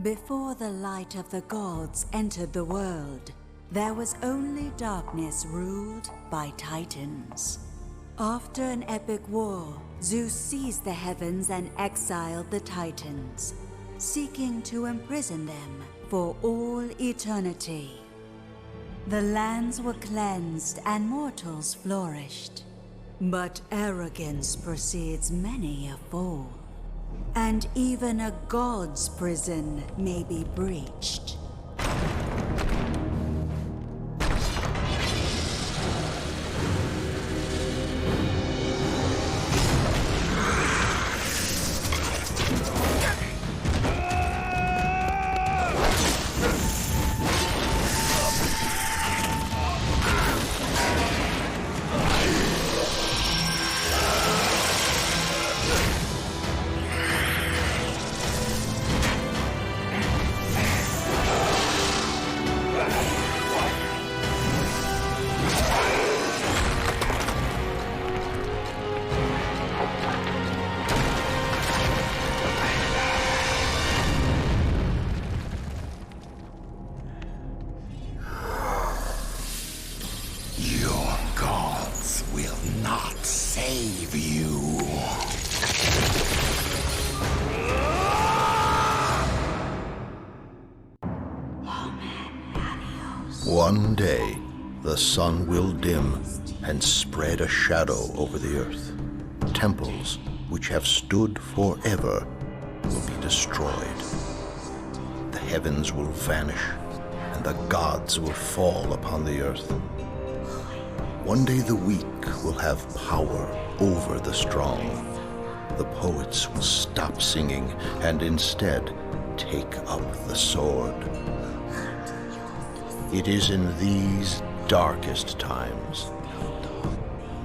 Before the light of the gods entered the world, there was only darkness ruled by titans. After an epic war, Zeus seized the heavens and exiled the titans, seeking to imprison them for all eternity. The lands were cleansed and mortals flourished. But arrogance precedes many a fall, and even a god's prison may be breached. One day, the sun will dim and spread a shadow over the earth. Temples, which have stood forever, will be destroyed. The heavens will vanish, and the gods will fall upon the earth. One day the weak will have power over the strong. The poets will stop singing and instead take up the sword. It is in these darkest times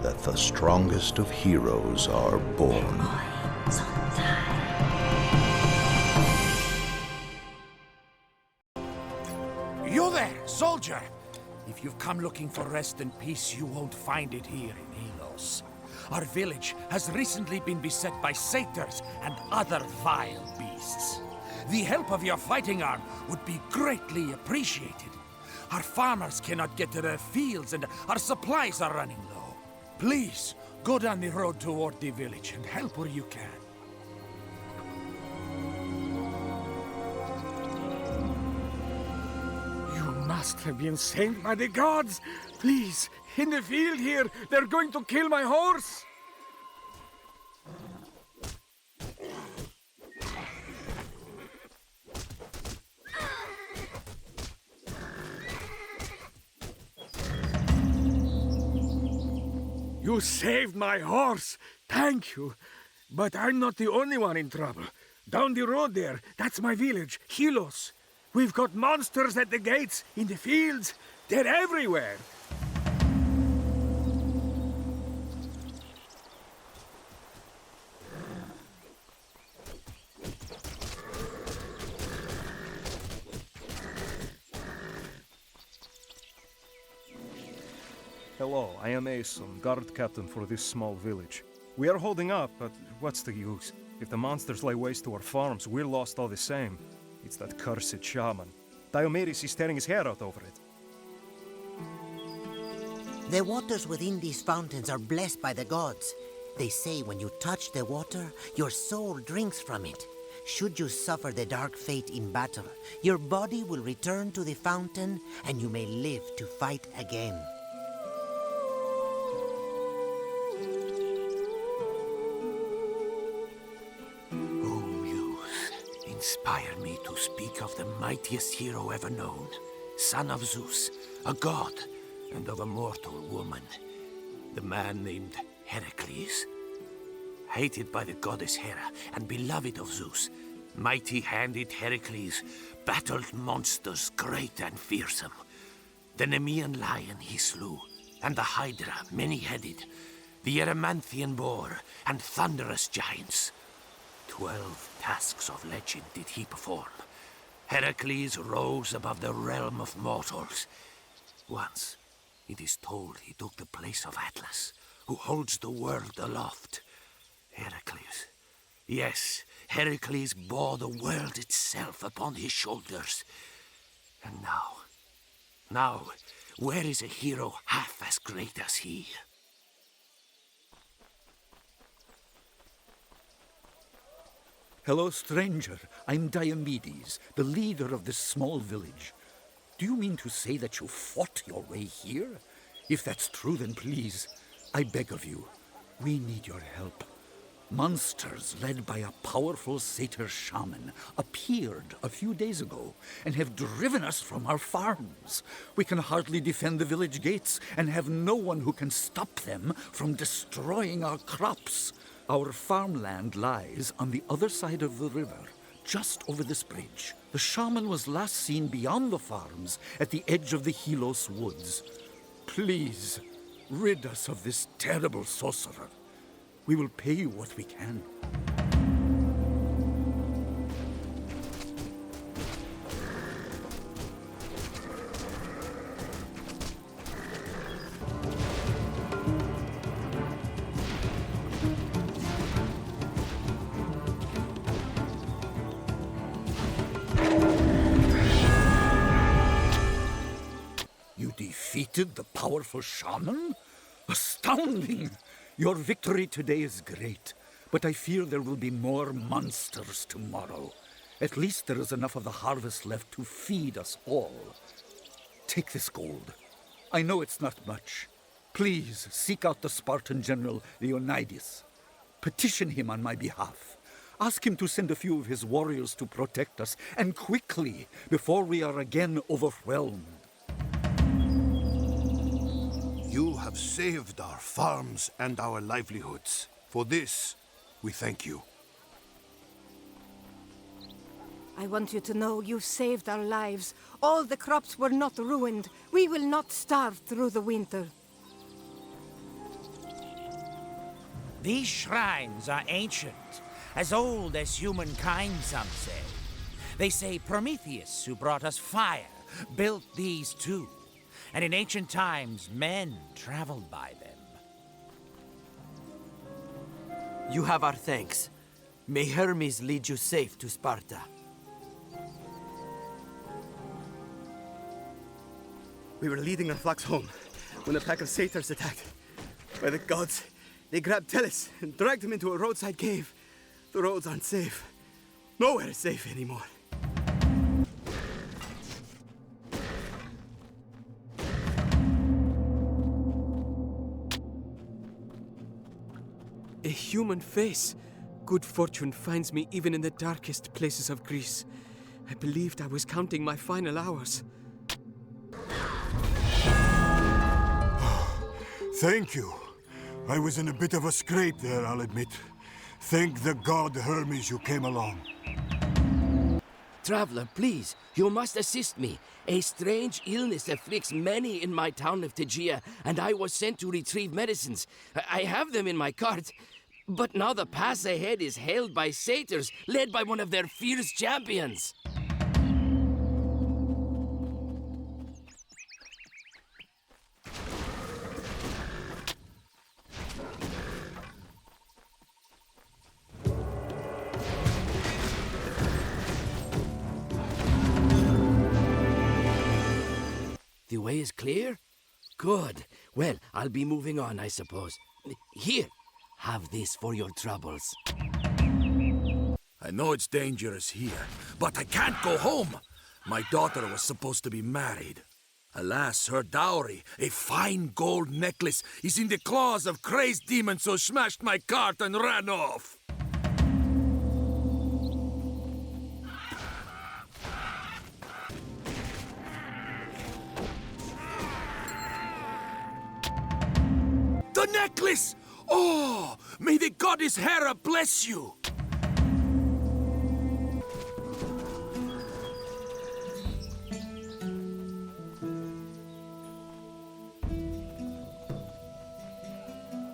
that the strongest of heroes are born. You there, soldier! If you've come looking for rest and peace, you won't find it here in Helios. Our village has recently been beset by satyrs and other vile beasts. The help of your fighting arm would be greatly appreciated. Our farmers cannot get to their fields and our supplies are running low. Please, go down the road toward the village and help where you can. You must have been sent by the gods. Please, in the field here, they're going to kill my horse. You saved my horse. Thank you. But I'm not the only one in trouble. Down the road there, that's my village, Helios. We've got monsters at the gates, in the fields. They're everywhere. Hello, I am Aeson, guard captain for this small village. We are holding up, but what's the use? If the monsters lay waste to our farms, we're lost all the same. It's that cursed shaman. Diomedes is tearing his hair out over it. The waters within these fountains are blessed by the gods. They say when you touch the water, your soul drinks from it. Should you suffer the dark fate in battle, your body will return to the fountain and you may live to fight again. Inspire me to speak of the mightiest hero ever known, son of Zeus, a god, and of a mortal woman, the man named Heracles. Hated by the goddess Hera and beloved of Zeus, mighty-handed Heracles battled monsters great and fearsome. The Nemean lion he slew, and the Hydra many-headed, the Erymanthian boar, and thunderous giants. 12 tasks of legend did he perform. Heracles rose above the realm of mortals. Once, it is told he took the place of Atlas, who holds the world aloft. Heracles. Yes, Heracles bore the world itself upon his shoulders. And now, where is a hero half as great as he? Hello, stranger. I'm Diomedes, the leader of this small village. Do you mean to say that you fought your way here? If that's true, then please, I beg of you, we need your help. Monsters led by a powerful satyr shaman appeared a few days ago and have driven us from our farms. We can hardly defend the village gates and have no one who can stop them from destroying our crops. Our farmland lies on the other side of the river, just over this bridge. The shaman was last seen beyond the farms at the edge of the Helos woods. Please, rid us of this terrible sorcerer. We will pay you what we can. You defeated the powerful shaman? Astounding! Your victory today is great, but I fear there will be more monsters tomorrow. At least there is enough of the harvest left to feed us all. Take this gold. I know it's not much. Please seek out the Spartan general Leonidas. Petition him on my behalf. Ask him to send a few of his warriors to protect us, and quickly, before we are again overwhelmed. You have saved our farms and our livelihoods. For this, we thank you. I want you to know you saved our lives. All the crops were not ruined. We will not starve through the winter. These shrines are ancient, as old as humankind, some say. They say Prometheus, who brought us fire, built these too. And in ancient times, men traveled by them. You have our thanks. May Hermes lead you safe to Sparta. We were leading our flocks home when a pack of satyrs attacked. By the gods, they grabbed Tellus and dragged him into a roadside cave. The roads aren't safe. Nowhere is safe anymore. A human face. Good fortune finds me even in the darkest places of Greece. I believed I was counting my final hours. Thank you. I was in a bit of a scrape there, I'll admit. Thank the god Hermes you came along. Traveler, please, you must assist me. A strange illness afflicts many in my town of Tegea, and I was sent to retrieve medicines. I have them in my cart, but now the pass ahead is held by satyrs, led by one of their fierce champions. The way is clear? Good. Well, I'll be moving on, I suppose. Here, have this for your troubles. I know it's dangerous here, but I can't go home. My daughter was supposed to be married. Alas, her dowry, a fine gold necklace, is in the claws of crazed demons who smashed my cart and ran off. The necklace! Oh, may the goddess Hera bless you!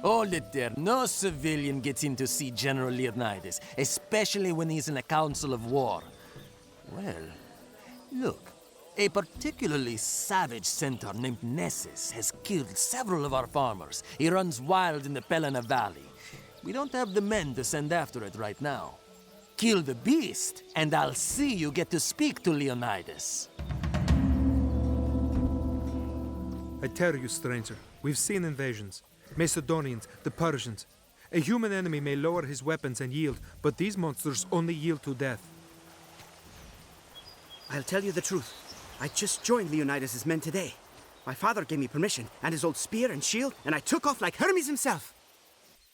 Hold it there. No civilian gets in to see General Leonidas, especially when he's in a council of war. Well, look. A particularly savage centaur named Nessus has killed several of our farmers. He runs wild in the Pelena Valley. We don't have the men to send after it right now. Kill the beast, and I'll see you get to speak to Leonidas. I tell you, stranger, we've seen invasions. Macedonians, the Persians. A human enemy may lower his weapons and yield, but these monsters only yield to death. I'll tell you the truth. I just joined Leonidas' men today. My father gave me permission, and his old spear and shield, and I took off like Hermes himself.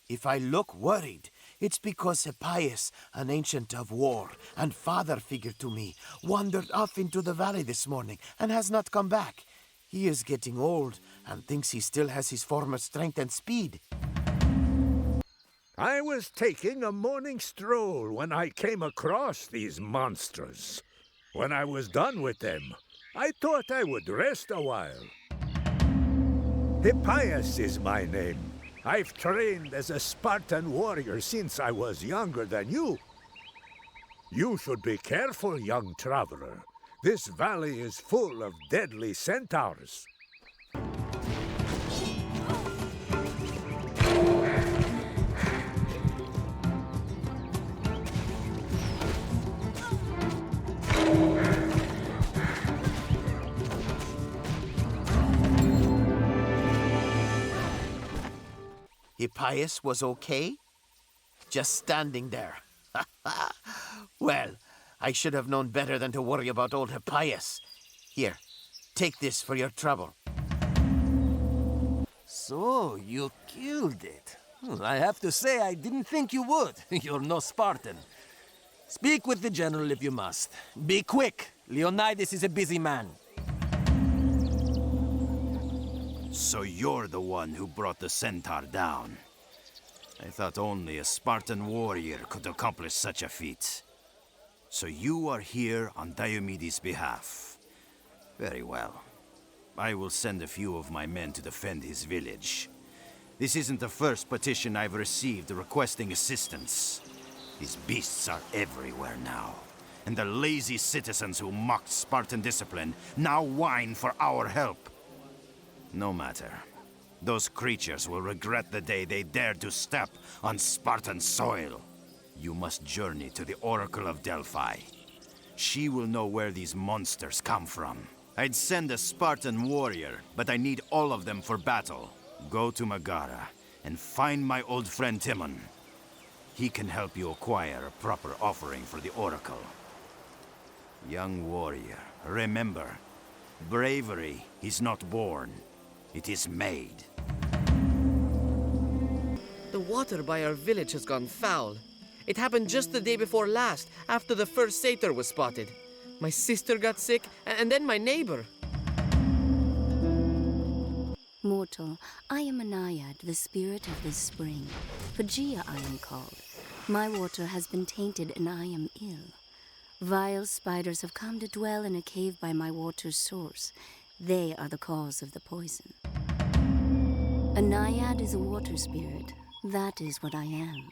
If I look worried, it's because Hippias, an ancient of war and father figure to me, wandered off into the valley this morning and has not come back. He is getting old and thinks he still has his former strength and speed. I was taking a morning stroll when I came across these monsters. When I was done with them, I thought I would rest a while. Hippias is my name. I've trained as a Spartan warrior since I was younger than you. You should be careful, young traveler. This valley is full of deadly centaurs. Hippias was okay? Just standing there. Well, I should have known better than to worry about old Hippias. Here, take this for your trouble. So, you killed it. Well, I have to say, I didn't think you would. You're no Spartan. Speak with the general if you must. Be quick. Leonidas is a busy man. So you're the one who brought the centaur down. I thought only a Spartan warrior could accomplish such a feat. So you are here on Diomedes' behalf. Very well. I will send a few of my men to defend his village. This isn't the first petition I've received requesting assistance. These beasts are everywhere now. And the lazy citizens who mocked Spartan discipline now whine for our help. No matter. Those creatures will regret the day they dared to step on Spartan soil. You must journey to the Oracle of Delphi. She will know where these monsters come from. I'd send a Spartan warrior, but I need all of them for battle. Go to Megara and find my old friend Timon. He can help you acquire a proper offering for the Oracle. Young warrior, remember, bravery is not born. It is made. The water by our village has gone foul. It happened just the day before last, after the first satyr was spotted. My sister got sick, and then my neighbor. Mortal, I am a naiad, the spirit of this spring. Phrygia I am called. My water has been tainted and I am ill. Vile spiders have come to dwell in a cave by my water's source. They are the cause of the poison. A naiad is a water spirit. That is what I am.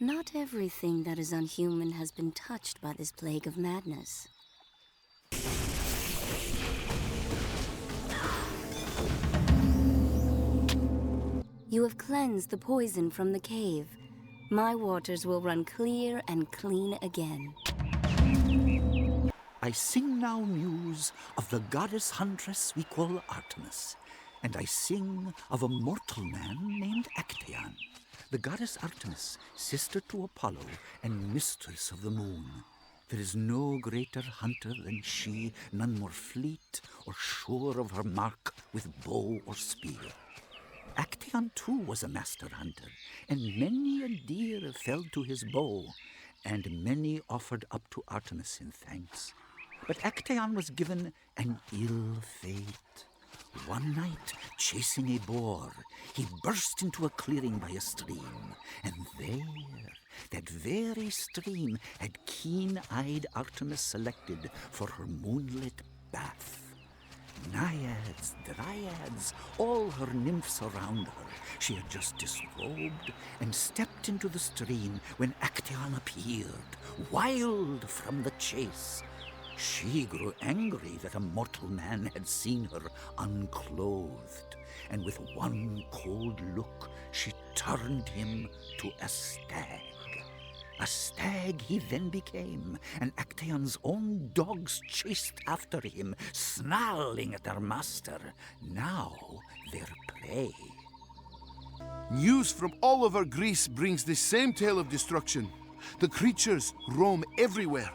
Not everything that is unhuman has been touched by this plague of madness. You have cleansed the poison from the cave. My waters will run clear and clean again. I sing now news of the goddess huntress we call Artemis, and I sing of a mortal man named Actaeon, the goddess Artemis, sister to Apollo and mistress of the moon. There is no greater hunter than she, none more fleet or sure of her mark with bow or spear. Actaeon too was a master hunter, and many a deer fell to his bow, and many offered up to Artemis in thanks. But Actaeon was given an ill fate. One night, chasing a boar, he burst into a clearing by a stream, and there, that very stream had keen-eyed Artemis selected for her moonlit bath. Naiads, dryads, all her nymphs around her. She had just disrobed and stepped into the stream when Actaeon appeared, wild from the chase. She grew angry that a mortal man had seen her unclothed, and with one cold look she turned him to a stag. A stag he then became, and Actaeon's own dogs chased after him, snarling at their master, now their prey. News from all over Greece brings the same tale of destruction. The creatures roam everywhere.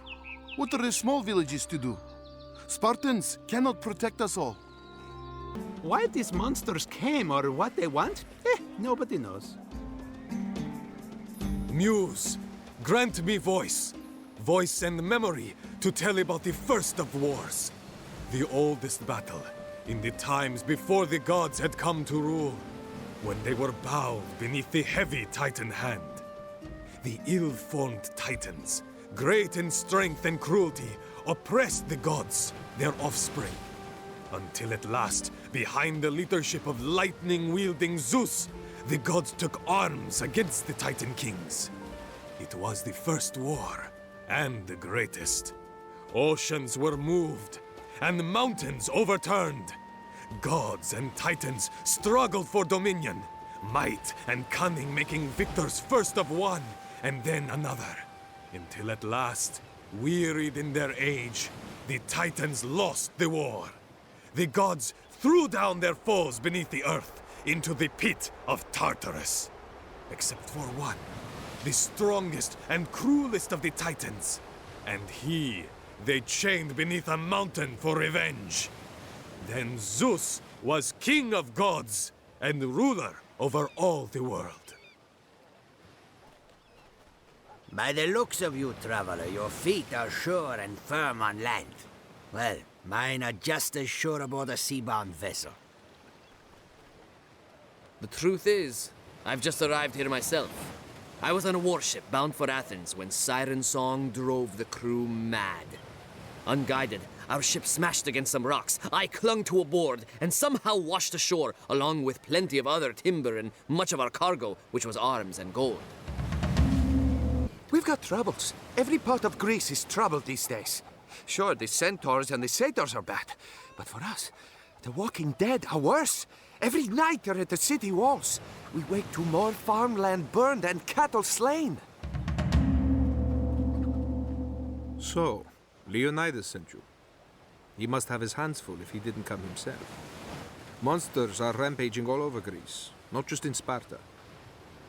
What are the small villages to do? Spartans cannot protect us all. Why these monsters came or what they want? Nobody knows. Muse, grant me voice and memory to tell about the first of wars. The oldest battle, in the times before the gods had come to rule, when they were bowed beneath the heavy Titan hand. The ill-formed Titans, great in strength and cruelty, oppressed the gods, their offspring. Until at last, behind the leadership of lightning-wielding Zeus, the gods took arms against the Titan kings. It was the first war, and the greatest. Oceans were moved, and mountains overturned. Gods and Titans struggled for dominion, might and cunning making victors first of one, and then another. Until at last, wearied in their age, the Titans lost the war. The gods threw down their foes beneath the earth into the pit of Tartarus. Except for one, the strongest and cruelest of the Titans. And they chained beneath a mountain for revenge. Then Zeus was king of gods and ruler over all the world. By the looks of you, traveler, your feet are sure and firm on land. Well, mine are just as sure aboard a sea-bound vessel. The truth is, I've just arrived here myself. I was on a warship bound for Athens when Siren Song drove the crew mad. Unguided, our ship smashed against some rocks. I clung to a board and somehow washed ashore, along with plenty of other timber and much of our cargo, which was arms and gold. We've got troubles. Every part of Greece is troubled these days. Sure, the centaurs and the satyrs are bad, but for us, the walking dead are worse. Every night they're at the city walls. We wake to more farmland burned and cattle slain. So, Leonidas sent you. He must have his hands full if he didn't come himself. Monsters are rampaging all over Greece, not just in Sparta.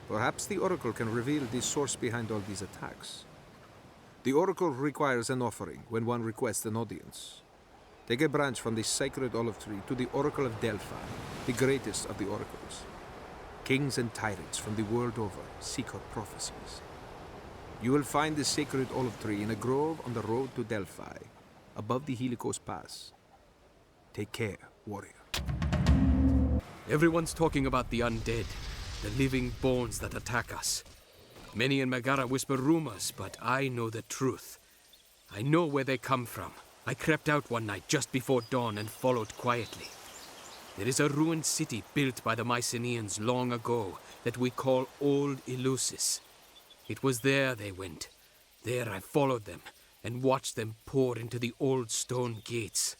Perhaps the Oracle can reveal the source behind all these attacks. The Oracle requires an offering when one requests an audience. Take a branch from the sacred olive tree to the Oracle of Delphi, the greatest of the oracles. Kings and tyrants from the world over seek her prophecies. You will find the sacred olive tree in a grove on the road to Delphi, above the Helicos Pass. Take care, warrior. Everyone's talking about the undead, the living bones that attack us. Many in Megara whisper rumors, but I know the truth. I know where they come from. I crept out one night just before dawn and followed quietly. There is a ruined city built by the Mycenaeans long ago that we call Old Eleusis. It was there they went. There I followed them and watched them pour into the old stone gates.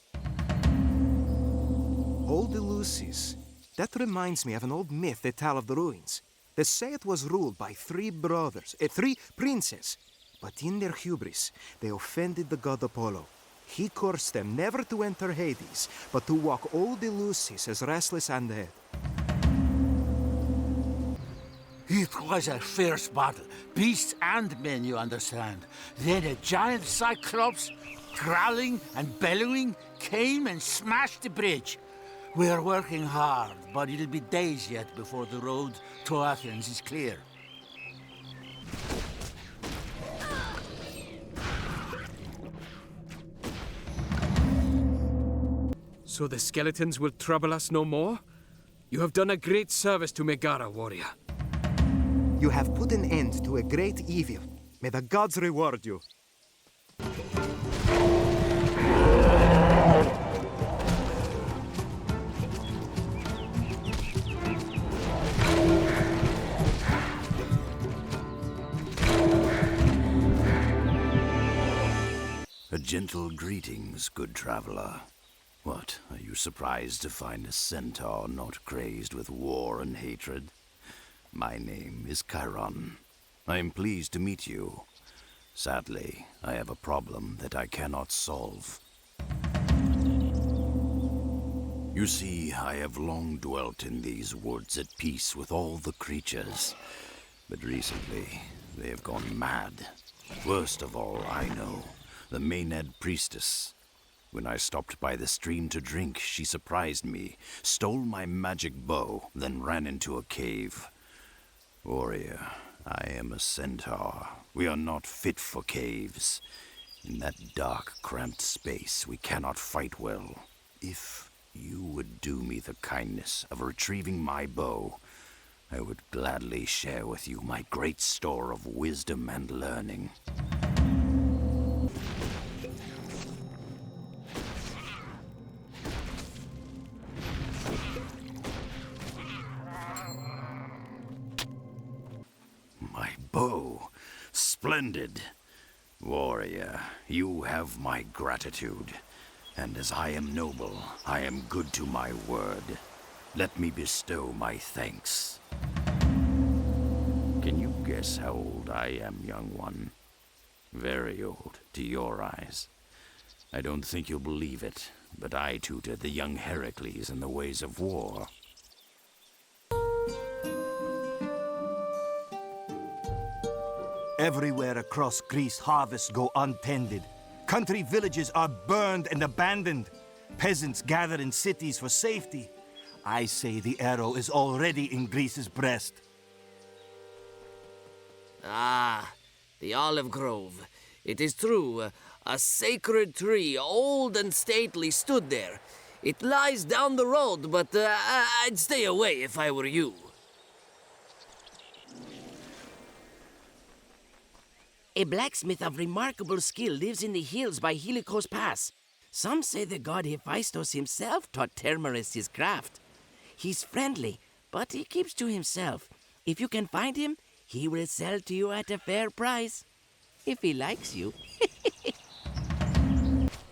Old Eleusis? That reminds me of an old myth they tell of the ruins. They say it was ruled by three princes. But in their hubris, they offended the god Apollo. He cursed them never to enter Hades, but to walk old Eleusis as restless undead. It was a fierce battle. Beasts and men, you understand. Then a giant cyclops, growling and bellowing, came and smashed the bridge. We're working hard, but it'll be days yet before the road to Athens is clear. So the skeletons will trouble us no more? You have done a great service to Megara, warrior. You have put an end to a great evil. May the gods reward you. A gentle greetings, good traveler. What, are you surprised to find a centaur not crazed with war and hatred? My name is Chiron. I am pleased to meet you. Sadly, I have a problem that I cannot solve. You see, I have long dwelt in these woods at peace with all the creatures. But recently, they have gone mad. Worst of all, I know, the Maenad priestess. When I stopped by the stream to drink, she surprised me, stole my magic bow, then ran into a cave. Warrior, I am a centaur. We are not fit for caves. In that dark, cramped space, we cannot fight well. If you would do me the kindness of retrieving my bow, I would gladly share with you my great store of wisdom and learning. My bow. Splendid. Warrior, you have my gratitude. And as I am noble, I am good to my word. Let me bestow my thanks. Can you guess how old I am, young one? Very old, to your eyes. I don't think you'll believe it, but I tutored the young Heracles in the ways of war. Everywhere across Greece, harvests go untended. Country villages are burned and abandoned. Peasants gather in cities for safety. I say the arrow is already in Greece's breast. Ah, the olive grove. It is true. A sacred tree, old and stately, stood there. It lies down the road, but I'd stay away if I were you. A blacksmith of remarkable skill lives in the hills by Helicos Pass. Some say the god Hephaestus himself taught Termerus his craft. He's friendly, but he keeps to himself. If you can find him, he will sell to you at a fair price. If he likes you.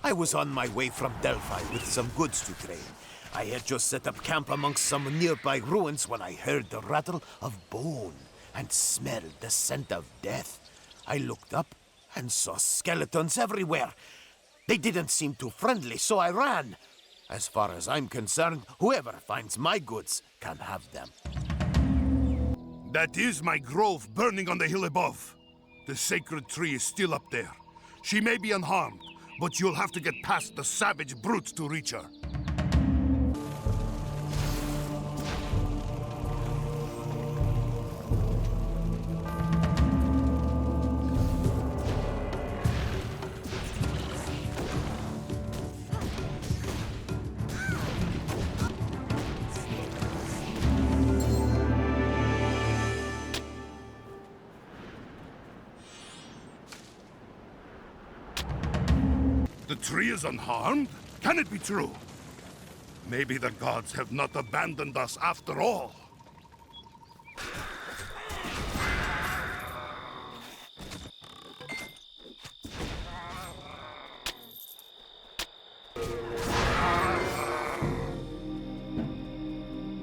I was on my way from Delphi with some goods to trade. I had just set up camp amongst some nearby ruins when I heard the rattle of bone and smelled the scent of death. I looked up and saw skeletons everywhere. They didn't seem too friendly, so I ran. As far as I'm concerned, whoever finds my goods can have them. That is my grove burning on the hill above. The sacred tree is still up there. She may be unharmed, but you'll have to get past the savage brutes to reach her. The tree is unharmed? Can it be true? Maybe the gods have not abandoned us after all.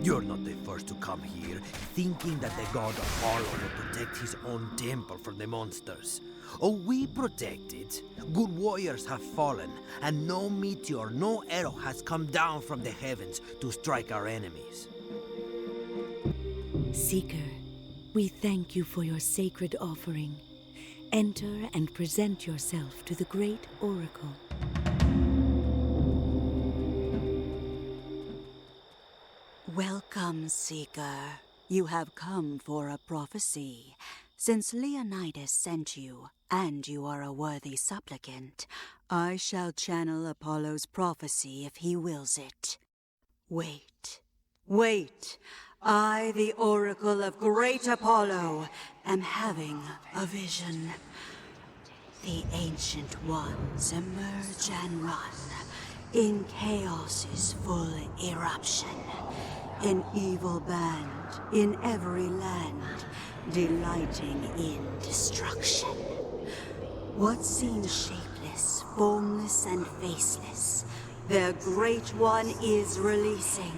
You're not the first to come here, thinking that the god Apollo will protect his own temple from the monsters. Oh, we protect it. Good warriors have fallen, and no meteor, no arrow has come down from the heavens to strike our enemies. Seeker, we thank you for your sacred offering. Enter and present yourself to the great oracle. Welcome, Seeker. You have come for a prophecy. Since Leonidas sent you, and you are a worthy supplicant, I shall channel Apollo's prophecy if he wills it. Wait. I, the oracle of great Apollo, am having a vision. The ancient ones emerge and run in chaos's full eruption. An evil band in every land, delighting in destruction. What seems shapeless, formless, and faceless, their great one is releasing.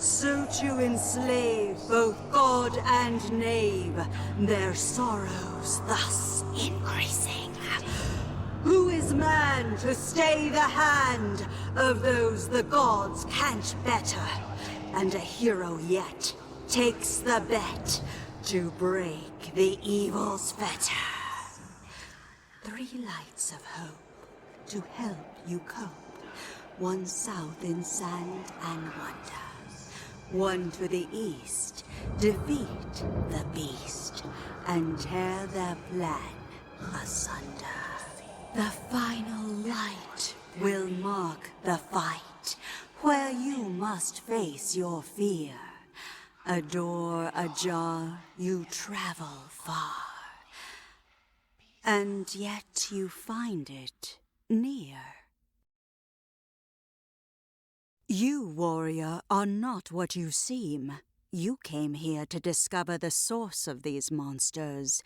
so to enslave both god and knave, their sorrows thus increasing. Who is man to stay the hand of those the gods can't better? And a hero yet takes the bet to break the evil's fetter. 3 lights of hope to help you cope. 1 south in sand and wonder. 1 to the east, defeat the beast and tear their plan asunder. The final light will mark the fight, where you must face your fear. A door ajar, you travel far, and yet you find it near. You, warrior, are not what you seem. You came here to discover the source of these monsters.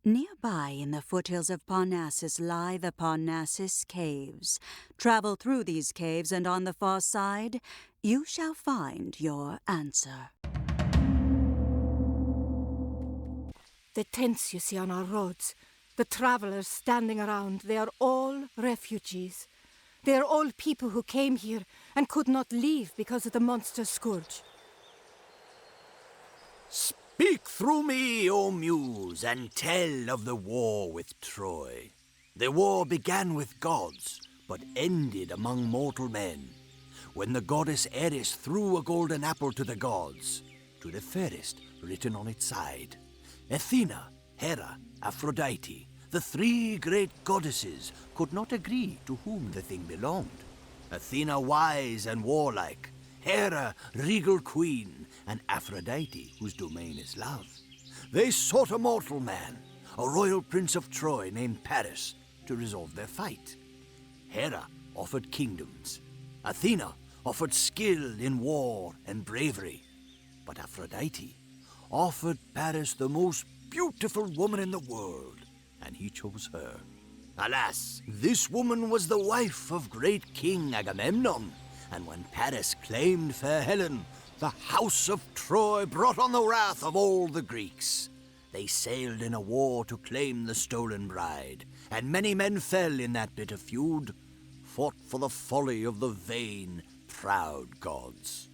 Nearby in the foothills of Parnassus lie the Parnassus Caves. Travel through these caves, and on the far side, you shall find your answer. The tents you see on our roads, the travelers standing around, they are all refugees. They are all people who came here and could not leave because of the monster scourge. Speak through me, O Muse, and tell of the war with Troy. The war began with gods, but ended among mortal men, when the goddess Eris threw a golden apple to the gods, to the fairest written on its side. Athena, Hera, Aphrodite, the 3 great goddesses could not agree to whom the thing belonged. Athena wise and warlike, Hera regal queen, and Aphrodite whose domain is love. They sought a mortal man, a royal prince of Troy named Paris, to resolve their fight. Hera offered kingdoms. Athena offered skill in war and bravery. But Aphrodite offered Paris the most beautiful woman in the world, and he chose her. Alas, this woman was the wife of great King Agamemnon, and when Paris claimed fair Helen, the house of Troy brought on the wrath of all the Greeks. They sailed in a war to claim the stolen bride, and many men fell in that bitter feud, fought for the folly of the vain, proud gods.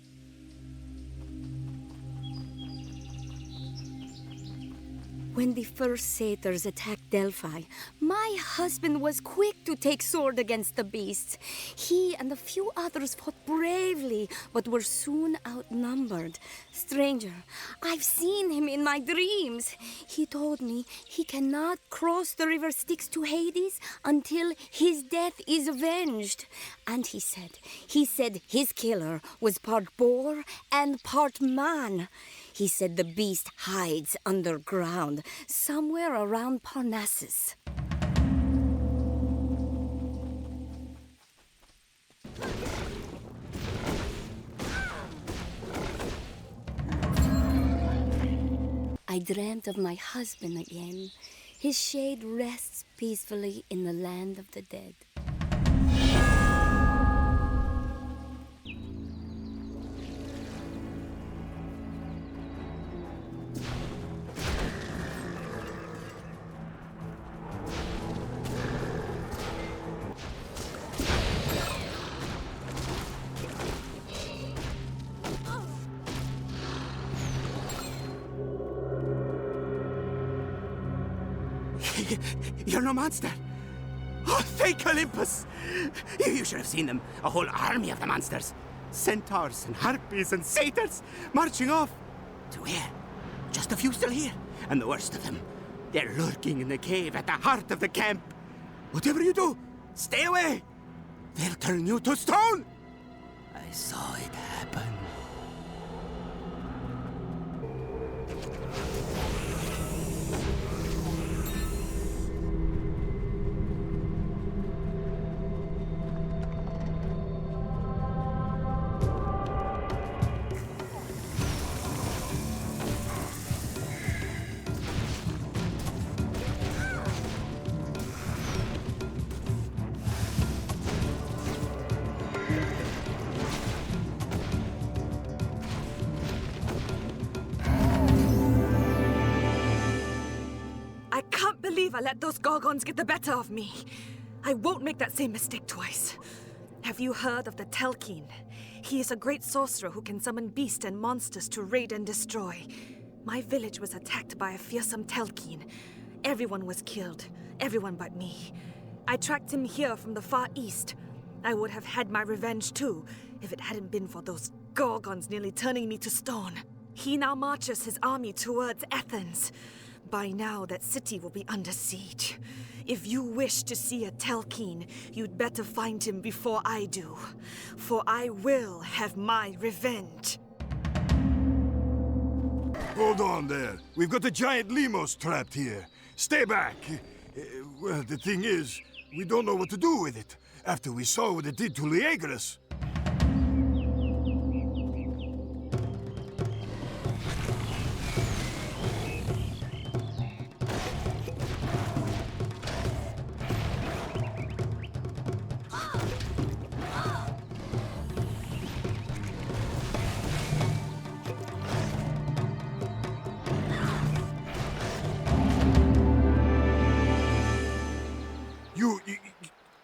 When the first satyrs attacked Delphi, my husband was quick to take sword against the beasts. He and a few others fought bravely, but were soon outnumbered. Stranger, I've seen him in my dreams. He told me he cannot cross the river Styx to Hades until his death is avenged. And he said his killer was part boar and part man. He said the beast hides underground, somewhere around Parnassus. I dreamt of my husband again. His shade rests peacefully in the land of the dead. You're no monster. Oh, thank Olympus! You should have seen them. A whole army of the monsters. Centaurs and harpies and satyrs marching off. To where? Just a few still here. And the worst of them, they're lurking in the cave at the heart of the camp. Whatever you do, stay away. They'll turn you to stone. I saw it happen. never let those Gorgons get the better of me. I won't make that same mistake twice. Have you heard of the Telkine? He is a great sorcerer who can summon beasts and monsters to raid and destroy. My village was attacked by a fearsome Telkine. Everyone was killed, everyone but me. I tracked him here from the far east. I would have had my revenge too, if it hadn't been for those Gorgons nearly turning me to stone. He now marches his army towards Athens. By now, that city will be under siege. If you wish to see a Telkine, you'd better find him before I do. For I will have my revenge. Hold on there. We've got a giant Lemos trapped here. Stay back. Well, the thing is, we don't know what to do with it, after we saw what it did to Liegris.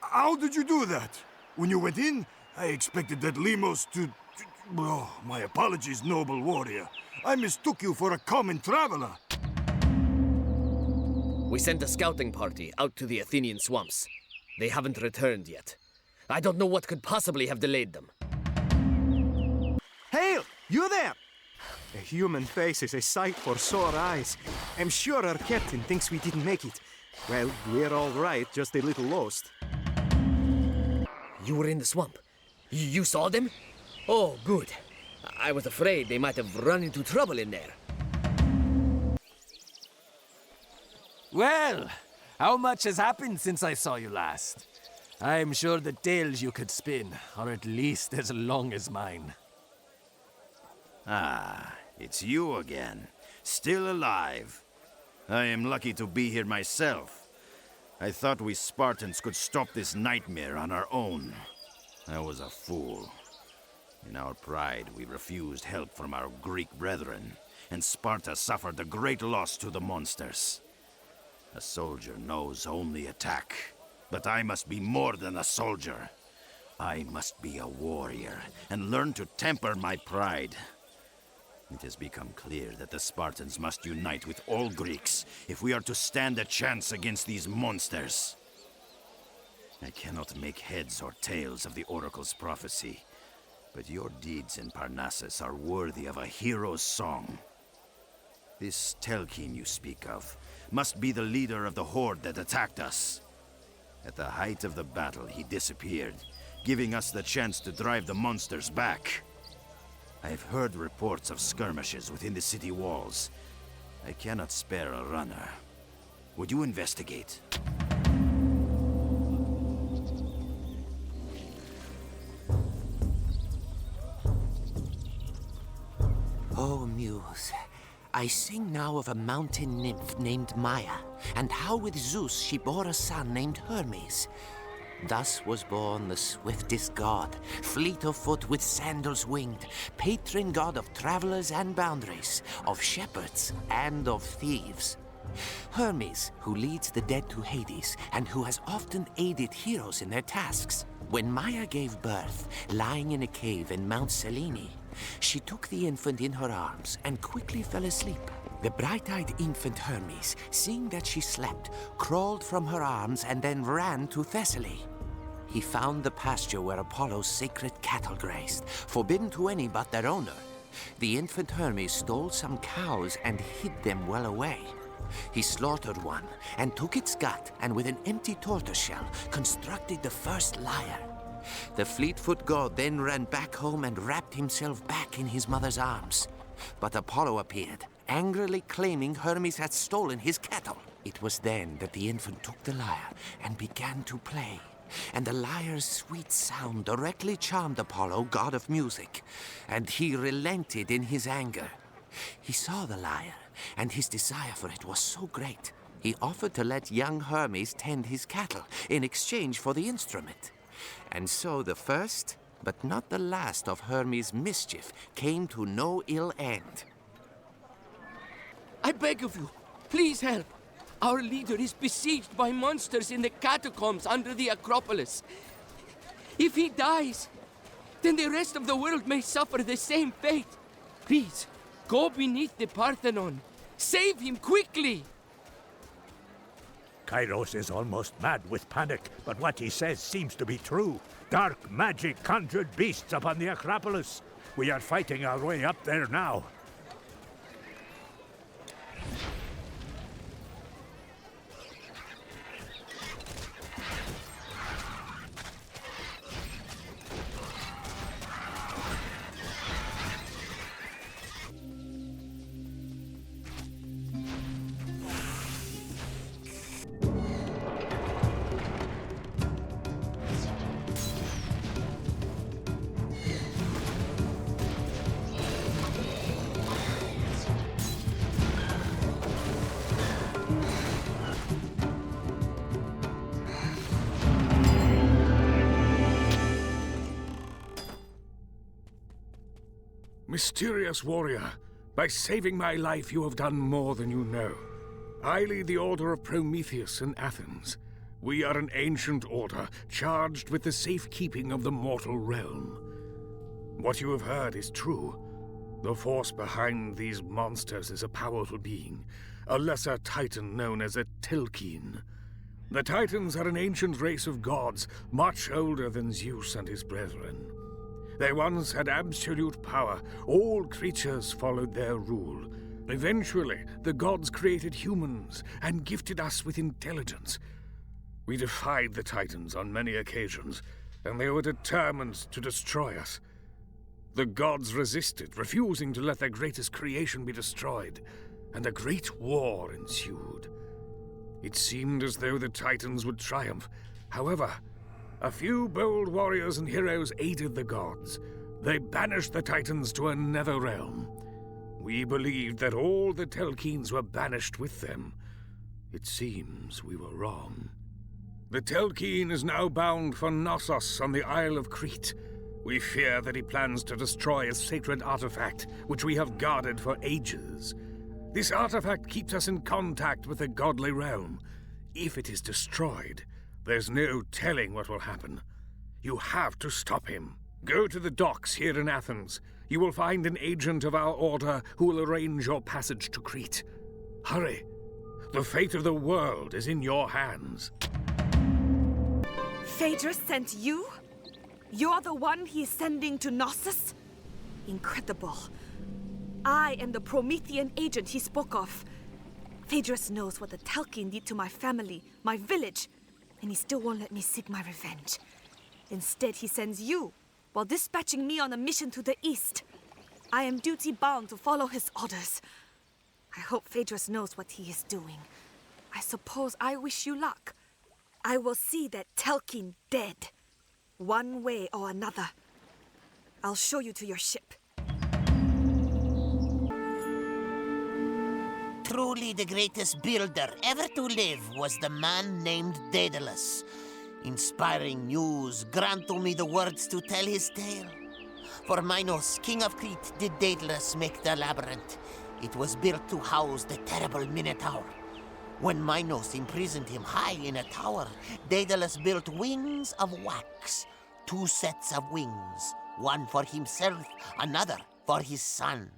How did you do that? When you went in, I expected that Lemos to... Oh, my apologies, noble warrior. I mistook you for a common traveler. We sent a scouting party out to the Athenian swamps. They haven't returned yet. I don't know what could possibly have delayed them. Hail! You there! A human face is a sight for sore eyes. I'm sure our captain thinks we didn't make it. Well, we're all right, just a little lost. You were in the swamp? You saw them? Oh, good. I was afraid they might have run into trouble in there. Well, how much has happened since I saw you last? I'm sure the tales you could spin are at least as long as mine. Ah, it's you again. Still alive. I am lucky to be here myself. I thought we Spartans could stop this nightmare on our own. I was a fool. In our pride, we refused help from our Greek brethren, and Sparta suffered a great loss to the monsters. A soldier knows only attack, but I must be more than a soldier. I must be a warrior, and learn to temper my pride. It has become clear that the Spartans must unite with all Greeks if we are to stand a chance against these monsters. I cannot make heads or tails of the Oracle's prophecy, but your deeds in Parnassus are worthy of a hero's song. This Telkine you speak of must be the leader of the horde that attacked us. At the height of the battle, he disappeared, giving us the chance to drive the monsters back. I've heard reports of skirmishes within the city walls. I cannot spare a runner. Would you investigate? Oh, Muse, I sing now of a mountain nymph named Maya, and how with Zeus she bore a son named Hermes. Thus was born the swiftest god, fleet of foot with sandals winged, patron god of travelers and boundaries, of shepherds and of thieves. Hermes, who leads the dead to Hades, and who has often aided heroes in their tasks. When Maya gave birth, lying in a cave in Mount Selene, she took the infant in her arms and quickly fell asleep. The bright-eyed infant Hermes, seeing that she slept, crawled from her arms and then ran to Thessaly. He found the pasture where Apollo's sacred cattle grazed, forbidden to any but their owner. The infant Hermes stole some cows and hid them well away. He slaughtered one and took its gut, and with an empty tortoiseshell constructed the first lyre. The fleet-foot god then ran back home and wrapped himself back in his mother's arms. But Apollo appeared, angrily claiming Hermes had stolen his cattle. It was then that the infant took the lyre and began to play. And the lyre's sweet sound directly charmed Apollo, god of music, and he relented in his anger. He saw the lyre, and his desire for it was so great, he offered to let young Hermes tend his cattle in exchange for the instrument. And so the first, but not the last of Hermes' mischief came to no ill end. I beg of you, please help. Our leader is besieged by monsters in the catacombs under the Acropolis. If he dies, then the rest of the world may suffer the same fate. Please, go beneath the Parthenon. Save him quickly! Kairos is almost mad with panic, but what he says seems to be true. Dark magic conjured beasts upon the Acropolis. We are fighting our way up there now. Mysterious warrior, by saving my life you have done more than you know. I lead the Order of Prometheus in Athens. We are an ancient order, charged with the safekeeping of the mortal realm. What you have heard is true. The force behind these monsters is a powerful being, a lesser titan known as a Telkine. The Titans are an ancient race of gods, much older than Zeus and his brethren. They once had absolute power. All creatures followed their rule. Eventually, the gods created humans and gifted us with intelligence. We defied the Titans on many occasions, and they were determined to destroy us. The gods resisted, refusing to let their greatest creation be destroyed, and a great war ensued. It seemed as though the Titans would triumph. However, a few bold warriors and heroes aided the gods. They banished the Titans to another realm. We believed that all the Telkines were banished with them. It seems we were wrong. The Telkine is now bound for Knossos on the Isle of Crete. We fear that he plans to destroy a sacred artifact, which we have guarded for ages. This artifact keeps us in contact with the godly realm. If it is destroyed, there's no telling what will happen. You have to stop him. Go to the docks here in Athens. You will find an agent of our order who will arrange your passage to Crete. Hurry. The fate of the world is in your hands. Phaedrus sent you? You're the one he's sending to Knossos? Incredible. I am the Promethean agent he spoke of. Phaedrus knows what the Telkine did to my family, my village, and he still won't let me seek my revenge. Instead, he sends you, while dispatching me on a mission to the east. I am duty-bound to follow his orders. I hope Phaedrus knows what he is doing. I suppose I wish you luck. I will see that Telkine dead, one way or another. I'll show you to your ship. Truly the greatest builder ever to live was the man named Daedalus. Inspiring news grant to me the words to tell his tale. For Minos, king of Crete, did Daedalus make the labyrinth. It was built to house the terrible Minotaur. When Minos imprisoned him high in a tower, Daedalus built wings of wax. 2 sets of wings, one for himself, another for his son.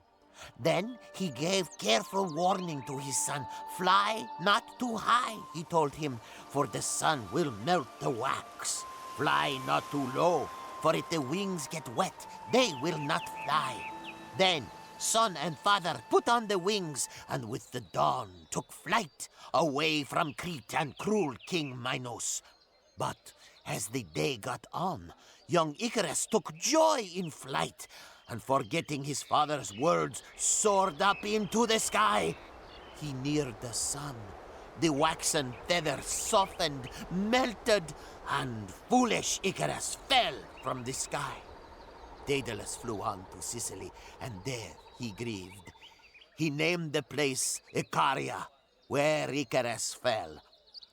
Then he gave careful warning to his son. Fly not too high, he told him, for the sun will melt the wax. Fly not too low, for if the wings get wet, they will not fly. Then son and father put on the wings, and with the dawn took flight away from Crete and cruel King Minos. But as the day got on, young Icarus took joy in flight, and forgetting his father's words, soared up into the sky. He neared the sun. The waxen feathers softened, melted, and foolish Icarus fell from the sky. Daedalus flew on to Sicily, and there he grieved. He named the place Icaria, where Icarus fell.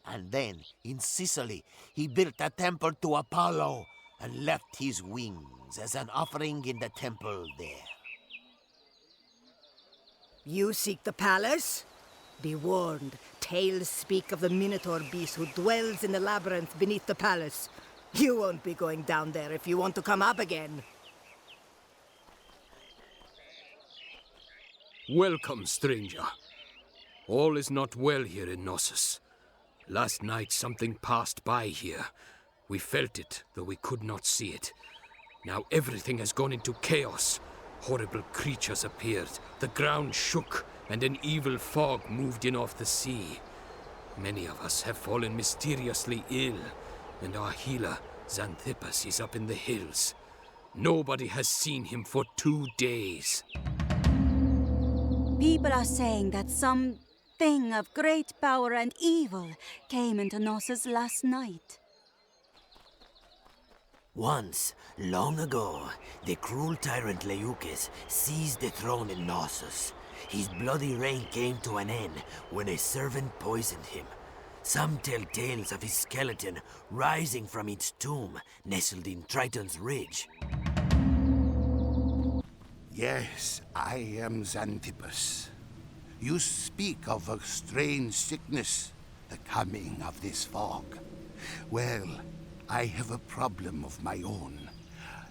And then, in Sicily, he built a temple to Apollo and left his wings as an offering in the temple there. You seek the palace? Be warned, tales speak of the Minotaur beast who dwells in the labyrinth beneath the palace. You won't be going down there if you want to come up again. Welcome, stranger. All is not well here in Knossos. Last night something passed by here. We felt it, though we could not see it. Now everything has gone into chaos. Horrible creatures appeared, the ground shook, and an evil fog moved in off the sea. Many of us have fallen mysteriously ill, and our healer, Xanthippus, is up in the hills. Nobody has seen him for 2 days. People are saying that something of great power and evil came into Knossos last night. Once, long ago, the cruel tyrant Leukes seized the throne in Knossos. His bloody reign came to an end when a servant poisoned him. Some tell tales of his skeleton rising from its tomb, nestled in Triton's Ridge. Yes, I am Xanthippus. You speak of a strange sickness, the coming of this fog. Well, I have a problem of my own.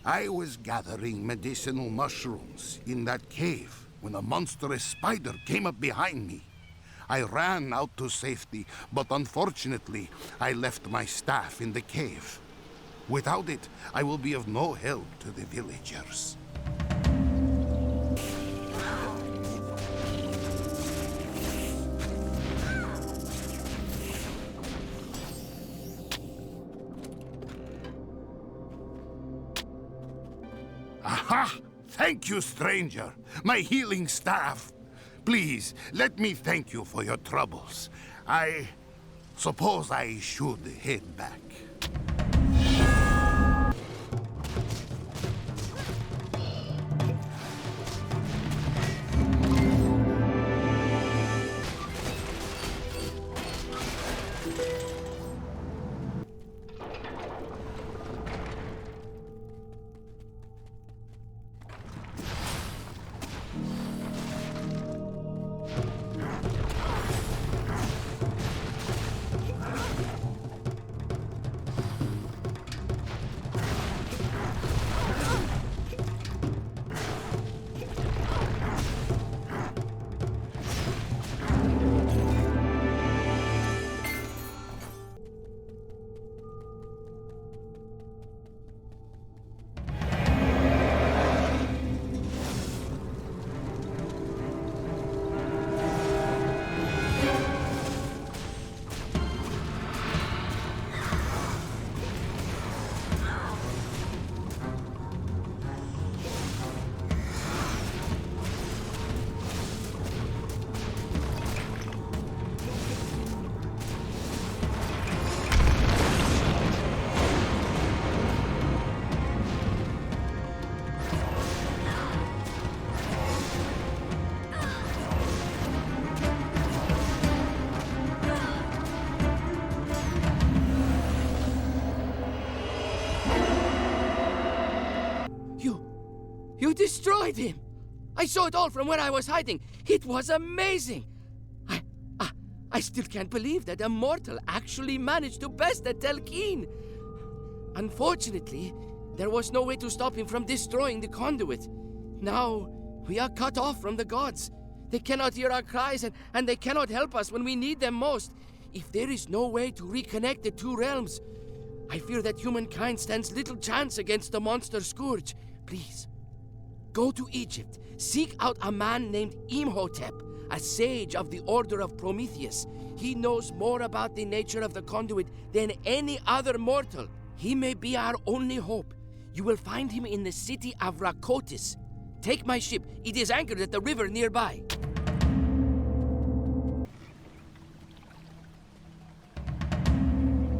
I was gathering medicinal mushrooms in that cave when a monstrous spider came up behind me. I ran out to safety, but unfortunately, I left my staff in the cave. Without it, I will be of no help to the villagers. Aha! Thank you, stranger. My healing staff. Please, let me thank you for your troubles. I suppose I should head back. You destroyed him! I saw it all from where I was hiding. It was amazing! I still can't believe that a mortal actually managed to best the Telkeen. Unfortunately, there was no way to stop him from destroying the conduit. Now, we are cut off from the gods. They cannot hear our cries, and they cannot help us when we need them most. If there is no way to reconnect the two realms, I fear that humankind stands little chance against the monster scourge. Please, go to Egypt. Seek out a man named Imhotep, a sage of the Order of Prometheus. He knows more about the nature of the conduit than any other mortal. He may be our only hope. You will find him in the city of Rakotis. Take my ship. It is anchored at the river nearby.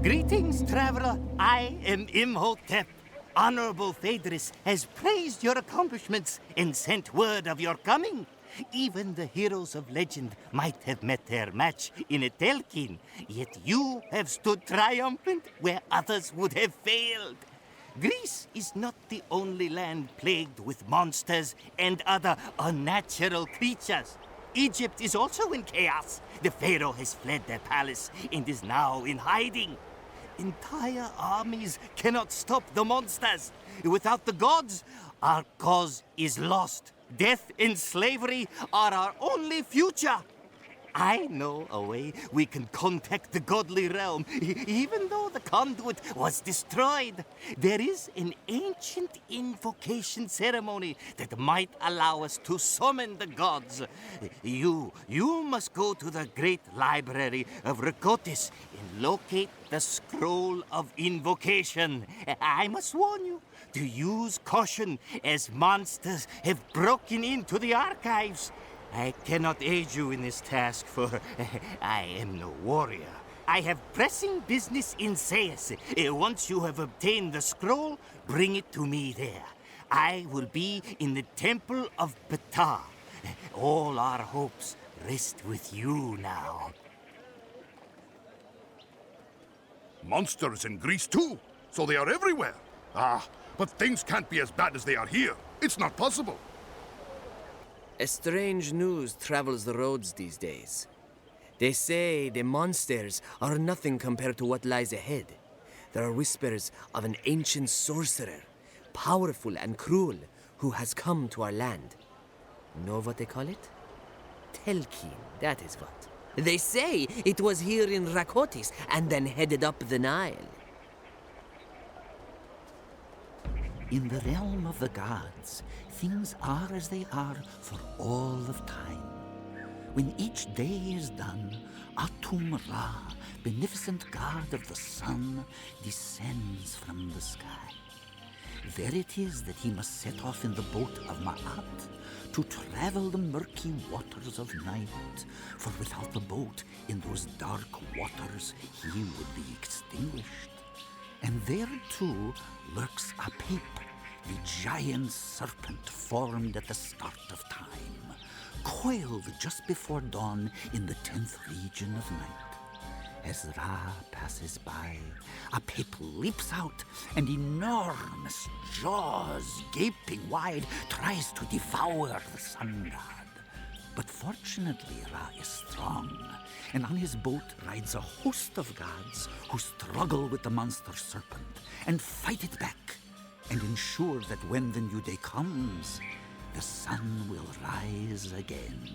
Greetings, traveler. I am Imhotep. Honorable Phaedrus has praised your accomplishments and sent word of your coming. Even the heroes of legend might have met their match in a Telkeen, yet you have stood triumphant where others would have failed. Greece is not the only land plagued with monsters and other unnatural creatures. Egypt is also in chaos. The pharaoh has fled their palace and is now in hiding. Entire armies cannot stop the monsters. Without the gods, our cause is lost. Death and slavery are our only future. I know a way we can contact the godly realm, even though the conduit was destroyed. There is an ancient invocation ceremony that might allow us to summon the gods. You must go to the great library of Rakotis and locate the scroll of invocation. I must warn you to use caution, as monsters have broken into the archives. I cannot aid you in this task, for I am no warrior. I have pressing business in Sais. Once you have obtained the scroll, bring it to me there. I will be in the Temple of Ptah. All our hopes rest with you now. Monsters in Greece too, so they are everywhere. Ah, but things can't be as bad as they are here. It's not possible. A strange news travels the roads these days. They say the monsters are nothing compared to what lies ahead. There are whispers of an ancient sorcerer, powerful and cruel, who has come to our land. Know what they call it? Telkin, that is what. They say it was here in Rakotis and then headed up the Nile. In the realm of the gods, things are as they are for all of time. When each day is done, Atum Ra, beneficent god of the sun, descends from the sky. There it is that he must set off in the boat of Ma'at to travel the murky waters of night, for without the boat in those dark waters he would be extinguished. And there, too, lurks Apep, the giant serpent formed at the start of time, coiled just before dawn in the 10th region of night. As Ra passes by, Apep leaps out, and enormous jaws, gaping wide, tries to devour the sun god. But fortunately, Ra is strong, and on his boat rides a host of gods who struggle with the monster serpent and fight it back, and ensure that when the new day comes, the sun will rise again.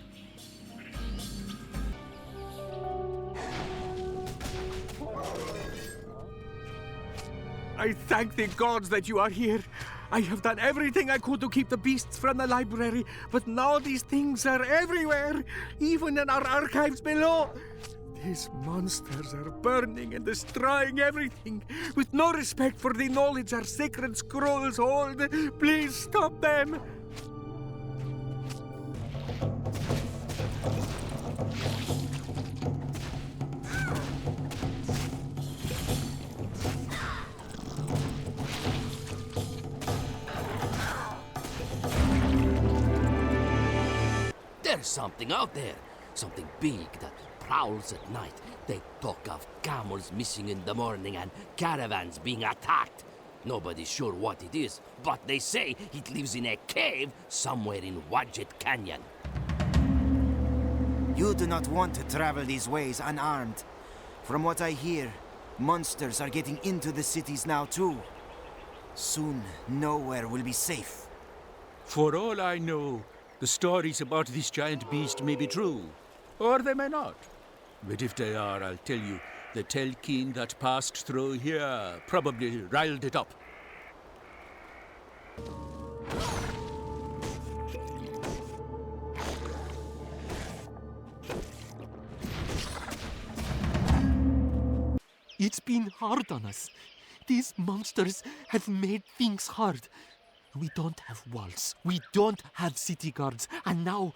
I thank the gods that you are here. I have done everything I could to keep the beasts from the library, but now these things are everywhere, even in our archives below. These monsters are burning and destroying everything, with no respect for the knowledge our sacred scrolls hold. Please stop them! There's something out there. Something big that prowls at night. They talk of camels missing in the morning and caravans being attacked. Nobody's sure what it is, but they say it lives in a cave somewhere in Wadjet Canyon. You do not want to travel these ways unarmed. From what I hear, monsters are getting into the cities now too. Soon, nowhere will be safe. For all I know, the stories about this giant beast may be true, or they may not. But if they are, I'll tell you, the Telkin that passed through here probably riled it up. It's been hard on us. These monsters have made things hard. We don't have walls. We don't have city guards. And now,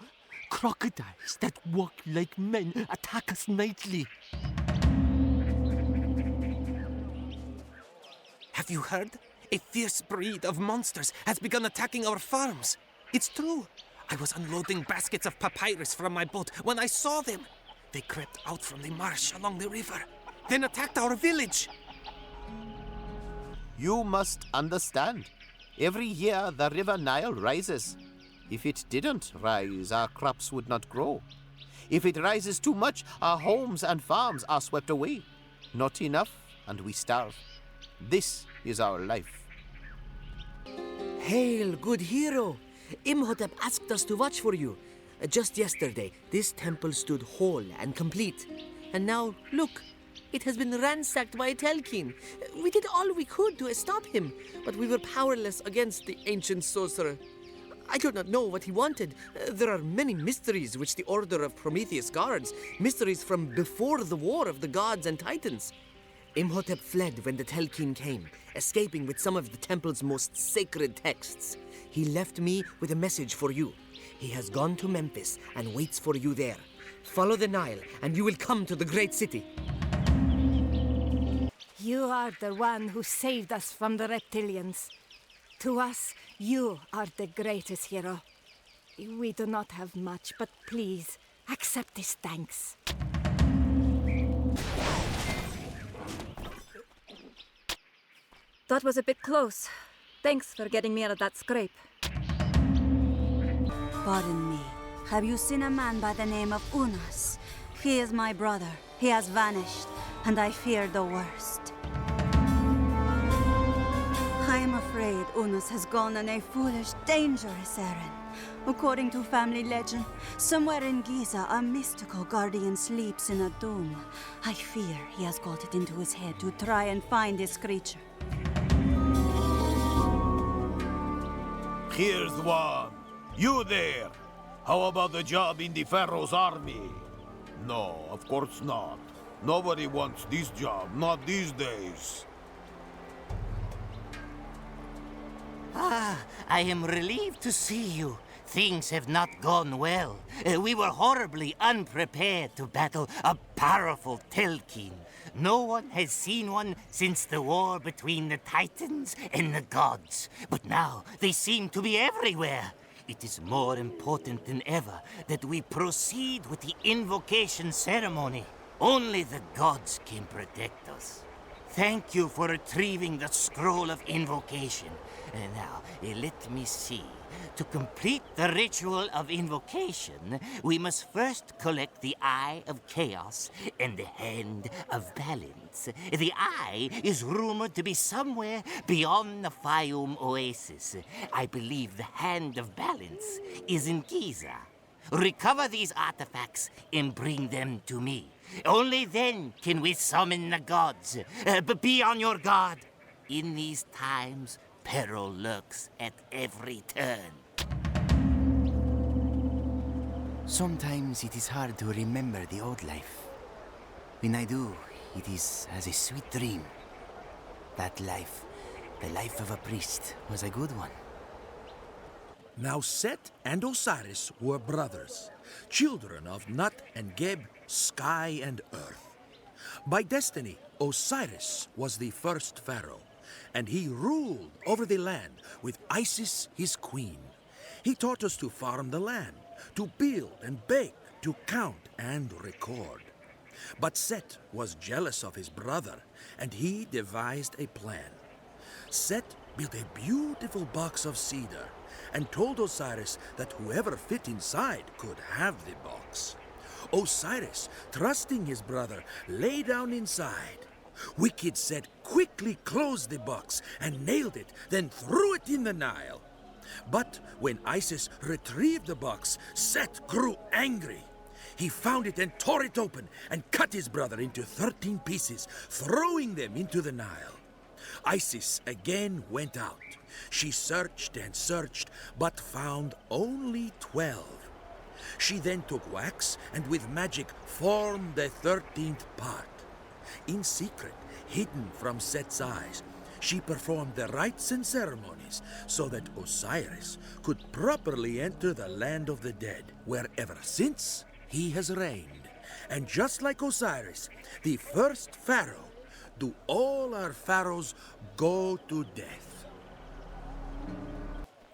crocodiles that walk like men attack us nightly. Have you heard? A fierce breed of monsters has begun attacking our farms. It's true. I was unloading baskets of papyrus from my boat when I saw them. They crept out from the marsh along the river, then attacked our village. You must understand. Every year the river Nile rises. If it didn't rise, our crops would not grow. If it rises too much, our homes and farms are swept away. Not enough, and we starve. This is our life. Hail, good hero! Imhotep asked us to watch for you. Just yesterday, this temple stood whole and complete. And now, look, it has been ransacked by a Telkin. We did all we could to stop him, but we were powerless against the ancient sorcerer. I do not know what he wanted. There are many mysteries which the Order of Prometheus guards, mysteries from before the war of the gods and titans. Imhotep fled when the Telkin came, escaping with some of the temple's most sacred texts. He left me with a message for you. He has gone to Memphis and waits for you there. Follow the Nile, and you will come to the great city. You are the one who saved us from the reptilians. To us, you are the greatest hero. We do not have much, but please, accept this thanks. That was a bit close. Thanks for getting me out of that scrape. Pardon me. Have you seen a man by the name of Unas? He is my brother. He has vanished, and I fear the worst. I am afraid Unas has gone on a foolish, dangerous errand. According to family legend, somewhere in Giza, a mystical guardian sleeps in a tomb. I fear he has got it into his head to try and find this creature. Here's one. You there! How about the job in the Pharaoh's army? No, of course not. Nobody wants this job, not these days. Ah, I am relieved to see you. Things have not gone well. We were horribly unprepared to battle a powerful Telkin. No one has seen one since the war between the Titans and the gods. But now they seem to be everywhere. It is more important than ever that we proceed with the invocation ceremony. Only the gods can protect us. Thank you for retrieving the scroll of invocation. Now, let me see. To complete the ritual of invocation, we must first collect the Eye of Chaos and the Hand of Balance. The Eye is rumored to be somewhere beyond the Fayum Oasis. I believe the Hand of Balance is in Giza. Recover these artifacts and bring them to me. Only then can we summon the gods. But be on your guard. In these times, peril lurks at every turn. Sometimes it is hard to remember the old life. When I do, it is as a sweet dream. That life, the life of a priest, was a good one. Now Set and Osiris were brothers, children of Nut and Geb, sky and earth. By destiny, Osiris was the first pharaoh, and he ruled over the land with Isis his queen. He taught us to farm the land, to build and bake, to count and record. But Set was jealous of his brother, and he devised a plan. Set built a beautiful box of cedar and told Osiris that whoever fit inside could have the box. Osiris, trusting his brother, lay down inside. Wicked Set quickly closed the box and nailed it, then threw it in the Nile. But when Isis retrieved the box, Set grew angry. He found it and tore it open and cut his brother into 13 pieces, throwing them into the Nile. Isis again went out. She searched and searched, but found only 12. She then took wax and with magic formed the 13th part. In secret, hidden from Set's eyes, she performed the rites and ceremonies so that Osiris could properly enter the land of the dead, where ever since he has reigned. And just like Osiris, the first pharaoh, do all our pharaohs go to death.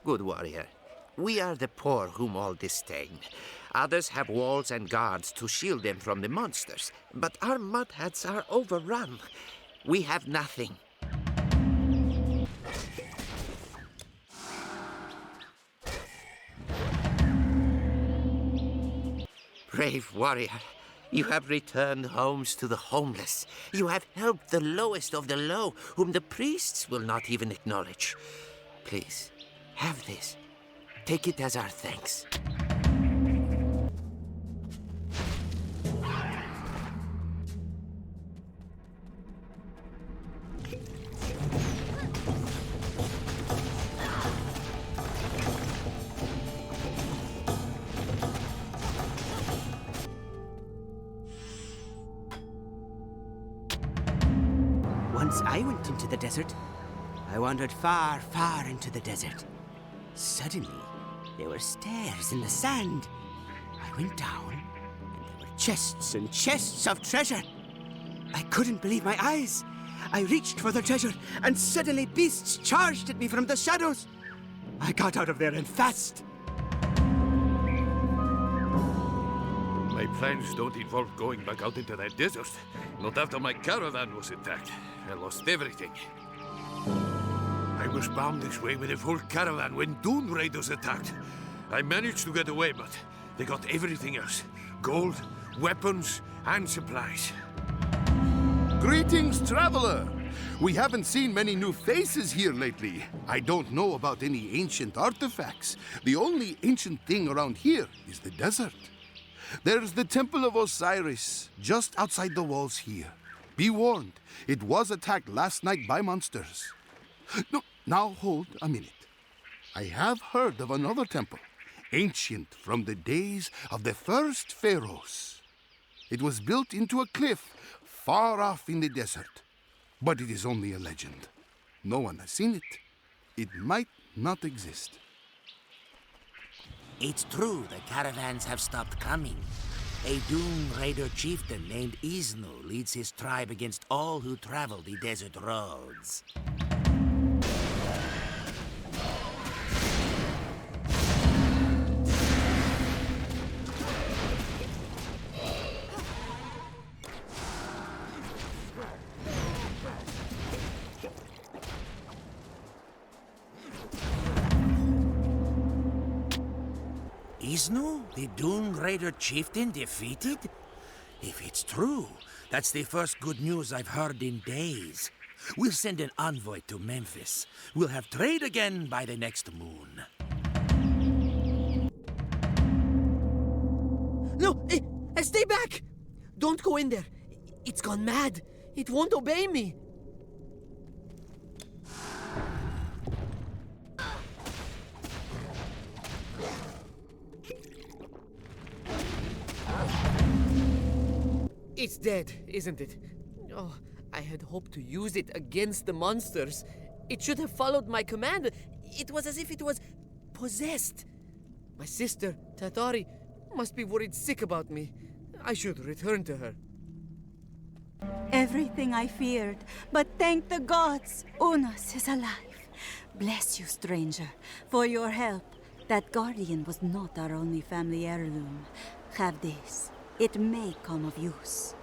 Good warrior. We are the poor whom all disdain. Others have walls and guards to shield them from the monsters, but our mud huts are overrun. We have nothing. brave warrior. You have returned homes to the homeless. You have helped the lowest of the low, whom the priests will not even acknowledge. Please, have this. Take it as our thanks. Once I went into the desert. I wandered far, far into the desert. Suddenly, there were stairs in the sand. I went down, and there were chests and chests of treasure. I couldn't believe my eyes. I reached for the treasure, and suddenly beasts charged at me from the shadows. I got out of there and fast. My plans don't involve going back out into that desert. Not after my caravan was attacked. I lost everything. I was bound this way with a full caravan when Dune Raiders attacked. I managed to get away, but they got everything else. Gold, weapons, and supplies. Greetings, traveler! We haven't seen many new faces here lately. I don't know about any ancient artifacts. The only ancient thing around here is the desert. There's the Temple of Osiris, just outside the walls here. Be warned, it was attacked last night by monsters. No, now hold a minute. I have heard of another temple, ancient from the days of the first pharaohs. It was built into a cliff far off in the desert, but it is only a legend. No one has seen it. It might not exist. It's true the caravans have stopped coming. A Dune Raider chieftain named Isnu leads his tribe against all who travel the desert roads. Isnu, the Dune Raider chieftain, defeated? If it's true, that's the first good news I've heard in days. We'll send an envoy to Memphis. We'll have trade again by the next moon. No! Stay back! Don't go in there. It's gone mad. It won't obey me. It's dead, isn't it? Oh, I had hoped to use it against the monsters. It should have followed my command. It was as if it was possessed. My sister, Tatari, must be worried sick about me. I should return to her. Everything I feared, but thank the gods, Unas is alive. Bless you, stranger, for your help. That guardian was not our only family heirloom. Have this. It may come of use.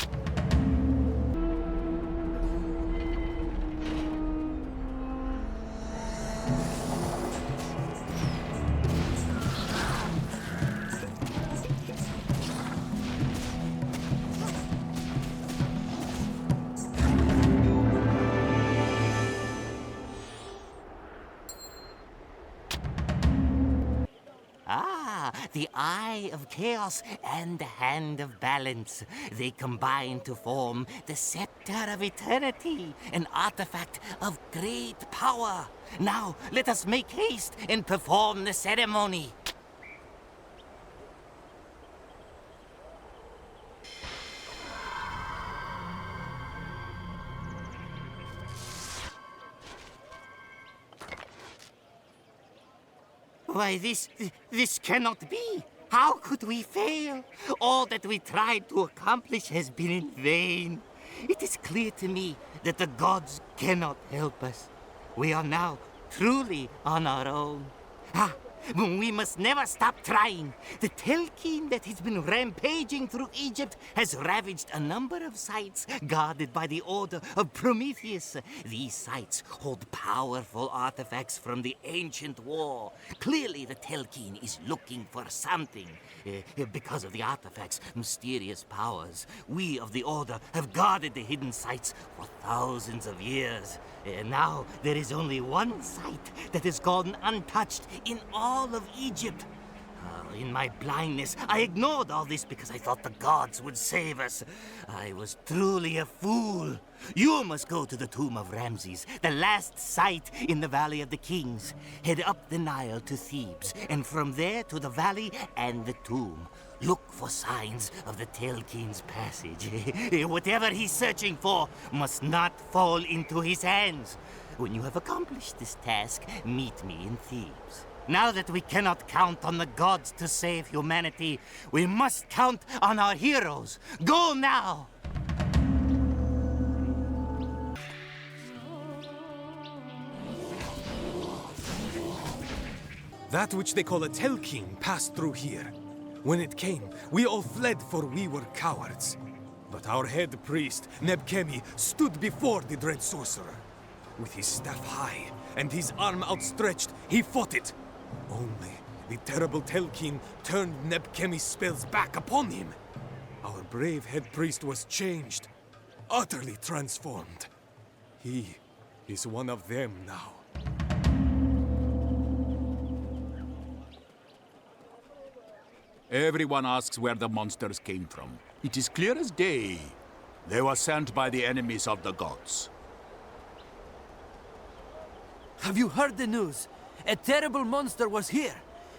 The Eye of Chaos and the Hand of Balance. They combine to form the Scepter of Eternity, an artifact of great power. Now, let us make haste and perform the ceremony. Why, this cannot be. How could we fail? All that we tried to accomplish has been in vain. It is clear to me that the gods cannot help us. We are now truly on our own. We must never stop trying. The Telkeen that has been rampaging through Egypt has ravaged a number of sites guarded by the Order of Prometheus. These sites hold powerful artifacts from the ancient war. Clearly, the Telkeen is looking for something. Because of the artifacts' mysterious powers, we of the Order have guarded the hidden sites for thousands of years. Now, there is only one site that has gone untouched in all of Egypt. In my blindness, I ignored all this because I thought the gods would save us. I was truly a fool. You must go to the tomb of Ramses, the last site in the Valley of the Kings. Head up the Nile to Thebes, and from there to the valley and the tomb. Look for signs of the Telkeen's passage. Whatever he's searching for must not fall into his hands. When you have accomplished this task, meet me in Thebes. Now that we cannot count on the gods to save humanity, we must count on our heroes. Go now! That which they call a Telkeen passed through here. When it came, we all fled, for we were cowards. But our head priest, Nebkemi, stood before the dread sorcerer. With his staff high and his arm outstretched, he fought it. Only the terrible Telkeen turned Nebkemi's spells back upon him. Our brave head priest was changed, utterly transformed. He is one of them now. Everyone asks where the monsters came from. It is clear as day. They were sent by the enemies of the gods. Have you heard the news? A terrible monster was here.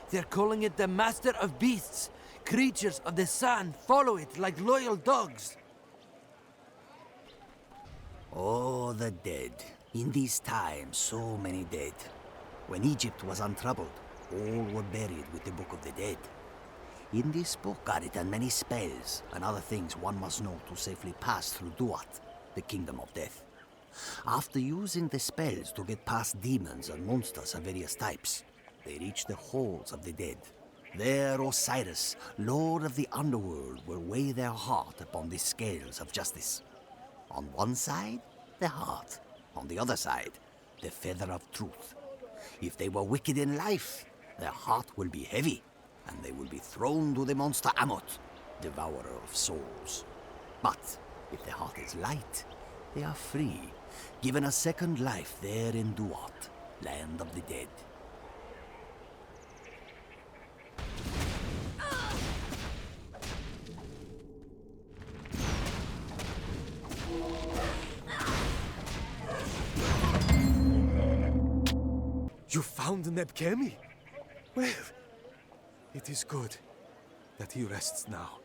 They're calling it the Master of Beasts. Creatures of the sun follow it like loyal dogs. Oh, the dead. In these times, so many dead. When Egypt was untroubled, all were buried with the Book of the Dead. In this book are written many spells and other things one must know to safely pass through Duat, the kingdom of death. After using the spells to get past demons and monsters of various types, they reach the halls of the dead. There Osiris, lord of the underworld, will weigh their heart upon the scales of justice. On one side, the heart. On the other side, the feather of truth. If they were wicked in life, their heart will be heavy, and they will be thrown to the monster Amot, devourer of souls. But if their heart is light, they are free, given a second life there in Duat, land of the dead. You found Nebkemi? Well, it is good that he rests now.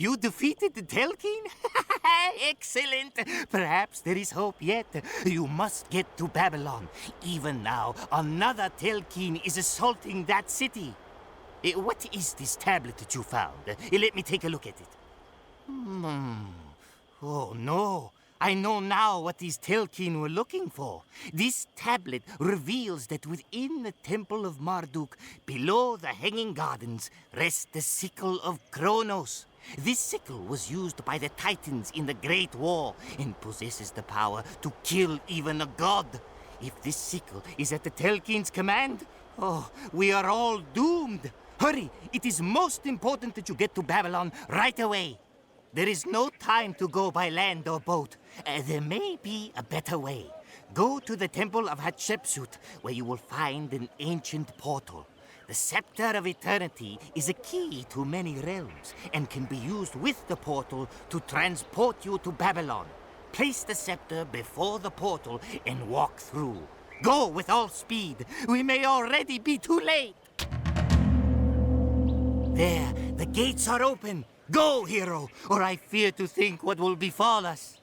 You defeated the Telkeen? Excellent! Perhaps there is hope yet. You must get to Babylon. Even now, another Telkeen is assaulting that city. What is this tablet that you found? Let me take a look at it. Oh, no. I know now what these Telkeen were looking for. This tablet reveals that within the Temple of Marduk, below the Hanging Gardens, rests the sickle of Kronos. This sickle was used by the Titans in the Great War and possesses the power to kill even a god. If this sickle is at the Telkeen's command, oh, we are all doomed. Hurry! It is most important that you get to Babylon right away. There is no time to go by land or boat. There may be a better way. Go to the Temple of Hatshepsut, where you will find an ancient portal. The Scepter of Eternity is a key to many realms and can be used with the portal to transport you to Babylon. Place the scepter before the portal and walk through. Go with all speed. We may already be too late. There, the gates are open. Go, hero, or I fear to think what will befall us.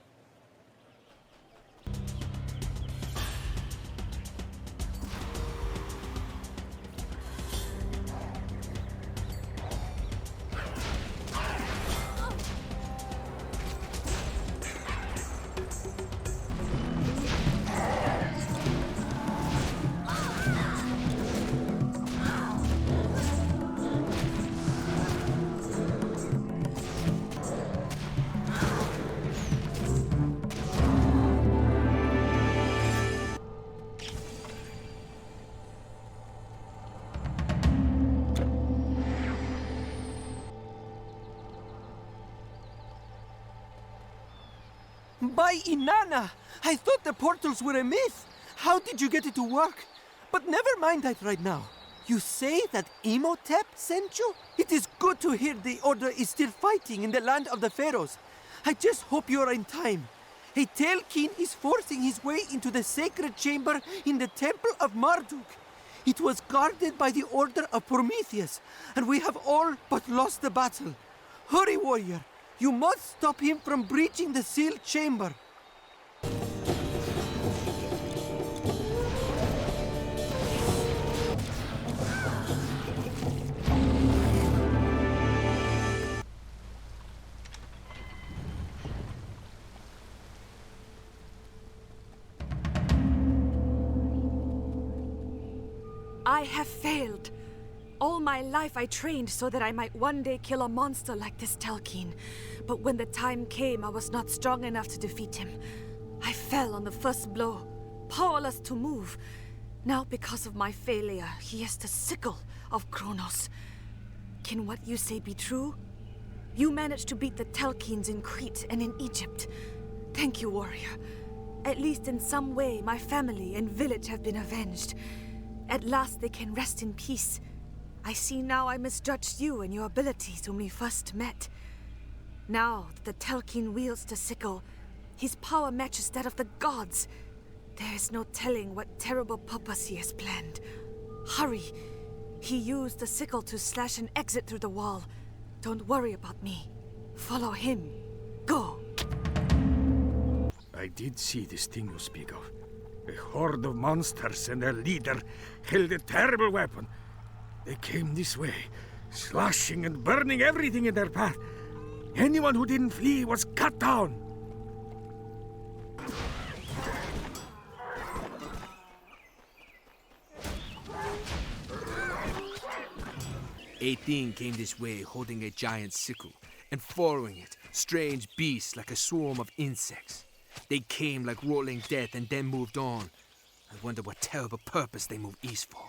By Inanna! I thought the portals were a myth. How did you get it to work? But never mind that right now. You say that Imhotep sent you? It is good to hear the Order is still fighting in the land of the Pharaohs. I just hope you are in time. A Telkin is forcing his way into the sacred chamber in the Temple of Marduk. It was guarded by the Order of Prometheus, and we have all but lost the battle. Hurry, warrior! You must stop him from breaching the sealed chamber. I have failed. All my life I trained so that I might one day kill a monster like this Telkin. But when the time came, I was not strong enough to defeat him. I fell on the first blow, powerless to move. Now, because of my failure, he has the sickle of Kronos. Can what you say be true? You managed to beat the Telkins in Crete and in Egypt. Thank you, warrior. At least in some way, my family and village have been avenged. At last they can rest in peace. I see now I misjudged you and your abilities when we first met. Now that the Telkin wields the sickle, his power matches that of the gods. There is no telling what terrible purpose he has planned. Hurry! He used the sickle to slash an exit through the wall. Don't worry about me. Follow him. Go! I did see this thing you speak of. A horde of monsters and their leader held a terrible weapon. They came this way, slashing and burning everything in their path. Anyone who didn't flee was cut down. 18 came this way holding a giant sickle, and following it, strange beasts like a swarm of insects. They came like rolling death and then moved on. I wonder what terrible purpose they moved east for.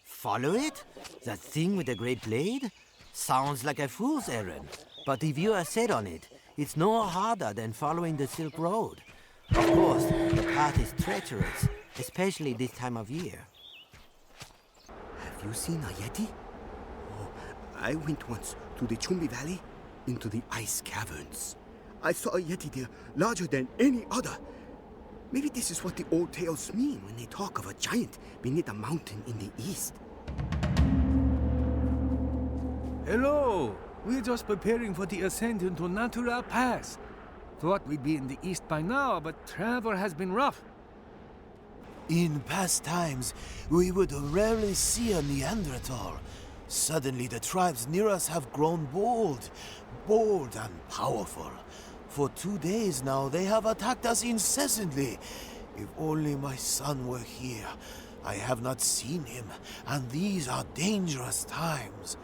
Follow it? That thing with the great blade? Sounds like a fool's errand. But if you are set on it, it's no harder than following the Silk Road. Of course, the path is treacherous, especially this time of year. Have you seen a Yeti? Oh, I went once to the Chumbi Valley, into the ice caverns. I saw a Yeti there, larger than any other. Maybe this is what the old tales mean when they talk of a giant beneath a mountain in the east. Hello! We're just preparing for the ascent into Natura Pass. Thought we'd be in the east by now, but travel has been rough. In past times, we would rarely see a Neanderthal. Suddenly, the tribes near us have grown bold and powerful. For 2 days now, they have attacked us incessantly. If only my son were here. I have not seen him, and these are dangerous times.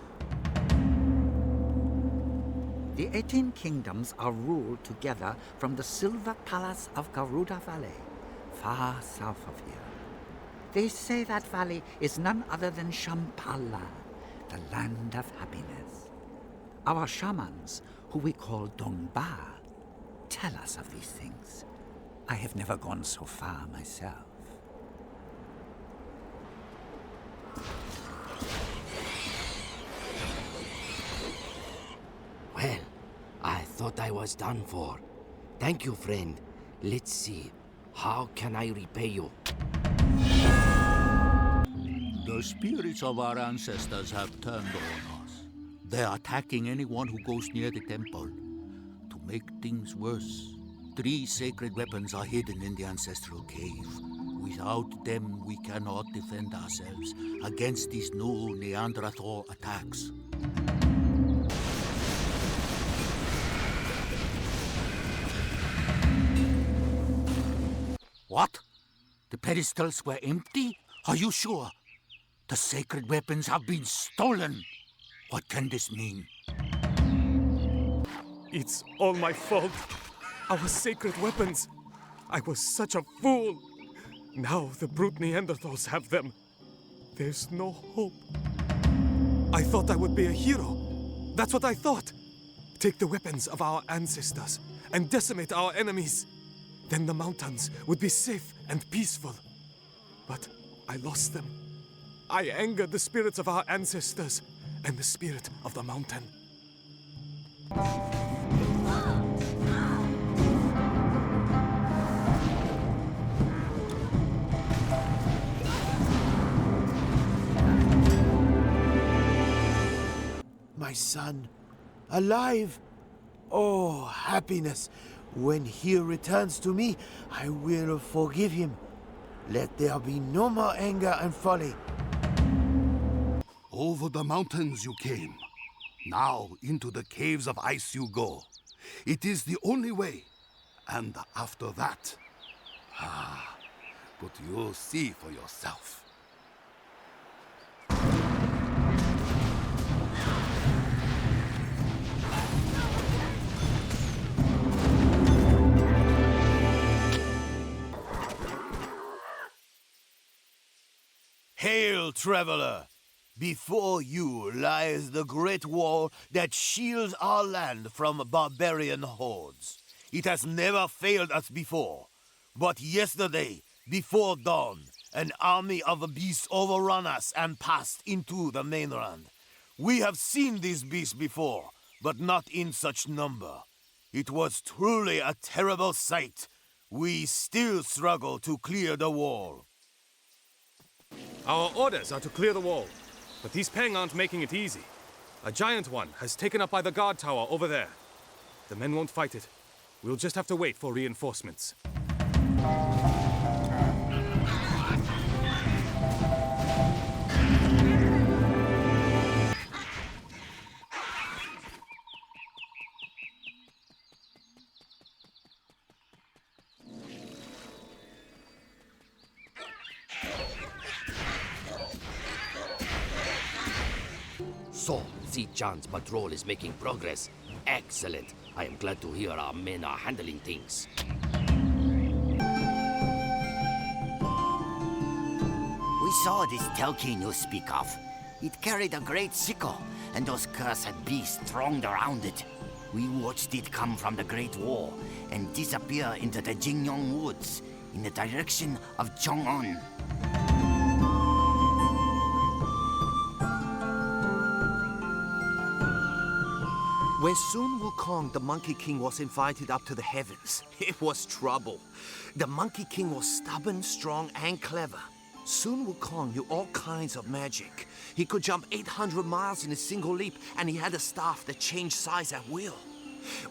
The 18 kingdoms are ruled together from the Silver Palace of Garuda Valley, far south of here. They say that valley is none other than Shambhala, the land of happiness. Our shamans, who we call Dongba, tell us of these things. I have never gone so far myself. thought I was done for. Thank you, friend. Let's see. How can I repay you? The spirits of our ancestors have turned on us. They are attacking anyone who goes near the temple. To make things worse, 3 sacred weapons are hidden in the ancestral cave. Without them, we cannot defend ourselves against these new Neanderthal attacks. What? The pedestals were empty? Are you sure? The sacred weapons have been stolen. What can this mean? It's all my fault. Our sacred weapons. I was such a fool. Now the brute Neanderthals have them. There's no hope. I thought I would be a hero. That's what I thought. Take the weapons of our ancestors and decimate our enemies. Then the mountains would be safe and peaceful. But I lost them. I angered the spirits of our ancestors and the spirit of the mountain. My son, alive! Oh, happiness! When he returns to me, I will forgive him. Let there be no more anger and folly. Over the mountains you came. Now into the caves of ice you go. It is the only way. And after that... but you'll see for yourself. Hail, traveler! Before you lies the great wall that shields our land from barbarian hordes. It has never failed us before. But yesterday, before dawn, an army of beasts overran us and passed into the mainland. We have seen these beasts before, but not in such number. It was truly a terrible sight. We still struggle to clear the wall. Our orders are to clear the wall, but these Peng aren't making it easy. A giant one has taken up by the guard tower over there. The men won't fight it. We'll just have to wait for reinforcements. So, Zijan's patrol is making progress. Excellent. I am glad to hear our men are handling things. We saw this Telkeen you speak of. It carried a great sickle, and those cursed beasts thronged around it. We watched it come from the Great Wall and disappear into the Jingyong Woods in the direction of Chong'an. When Sun Wukong, the Monkey King, was invited up to the heavens, it was trouble. The Monkey King was stubborn, strong, and clever. Sun Wukong knew all kinds of magic. He could jump 800 miles in a single leap, and he had a staff that changed size at will.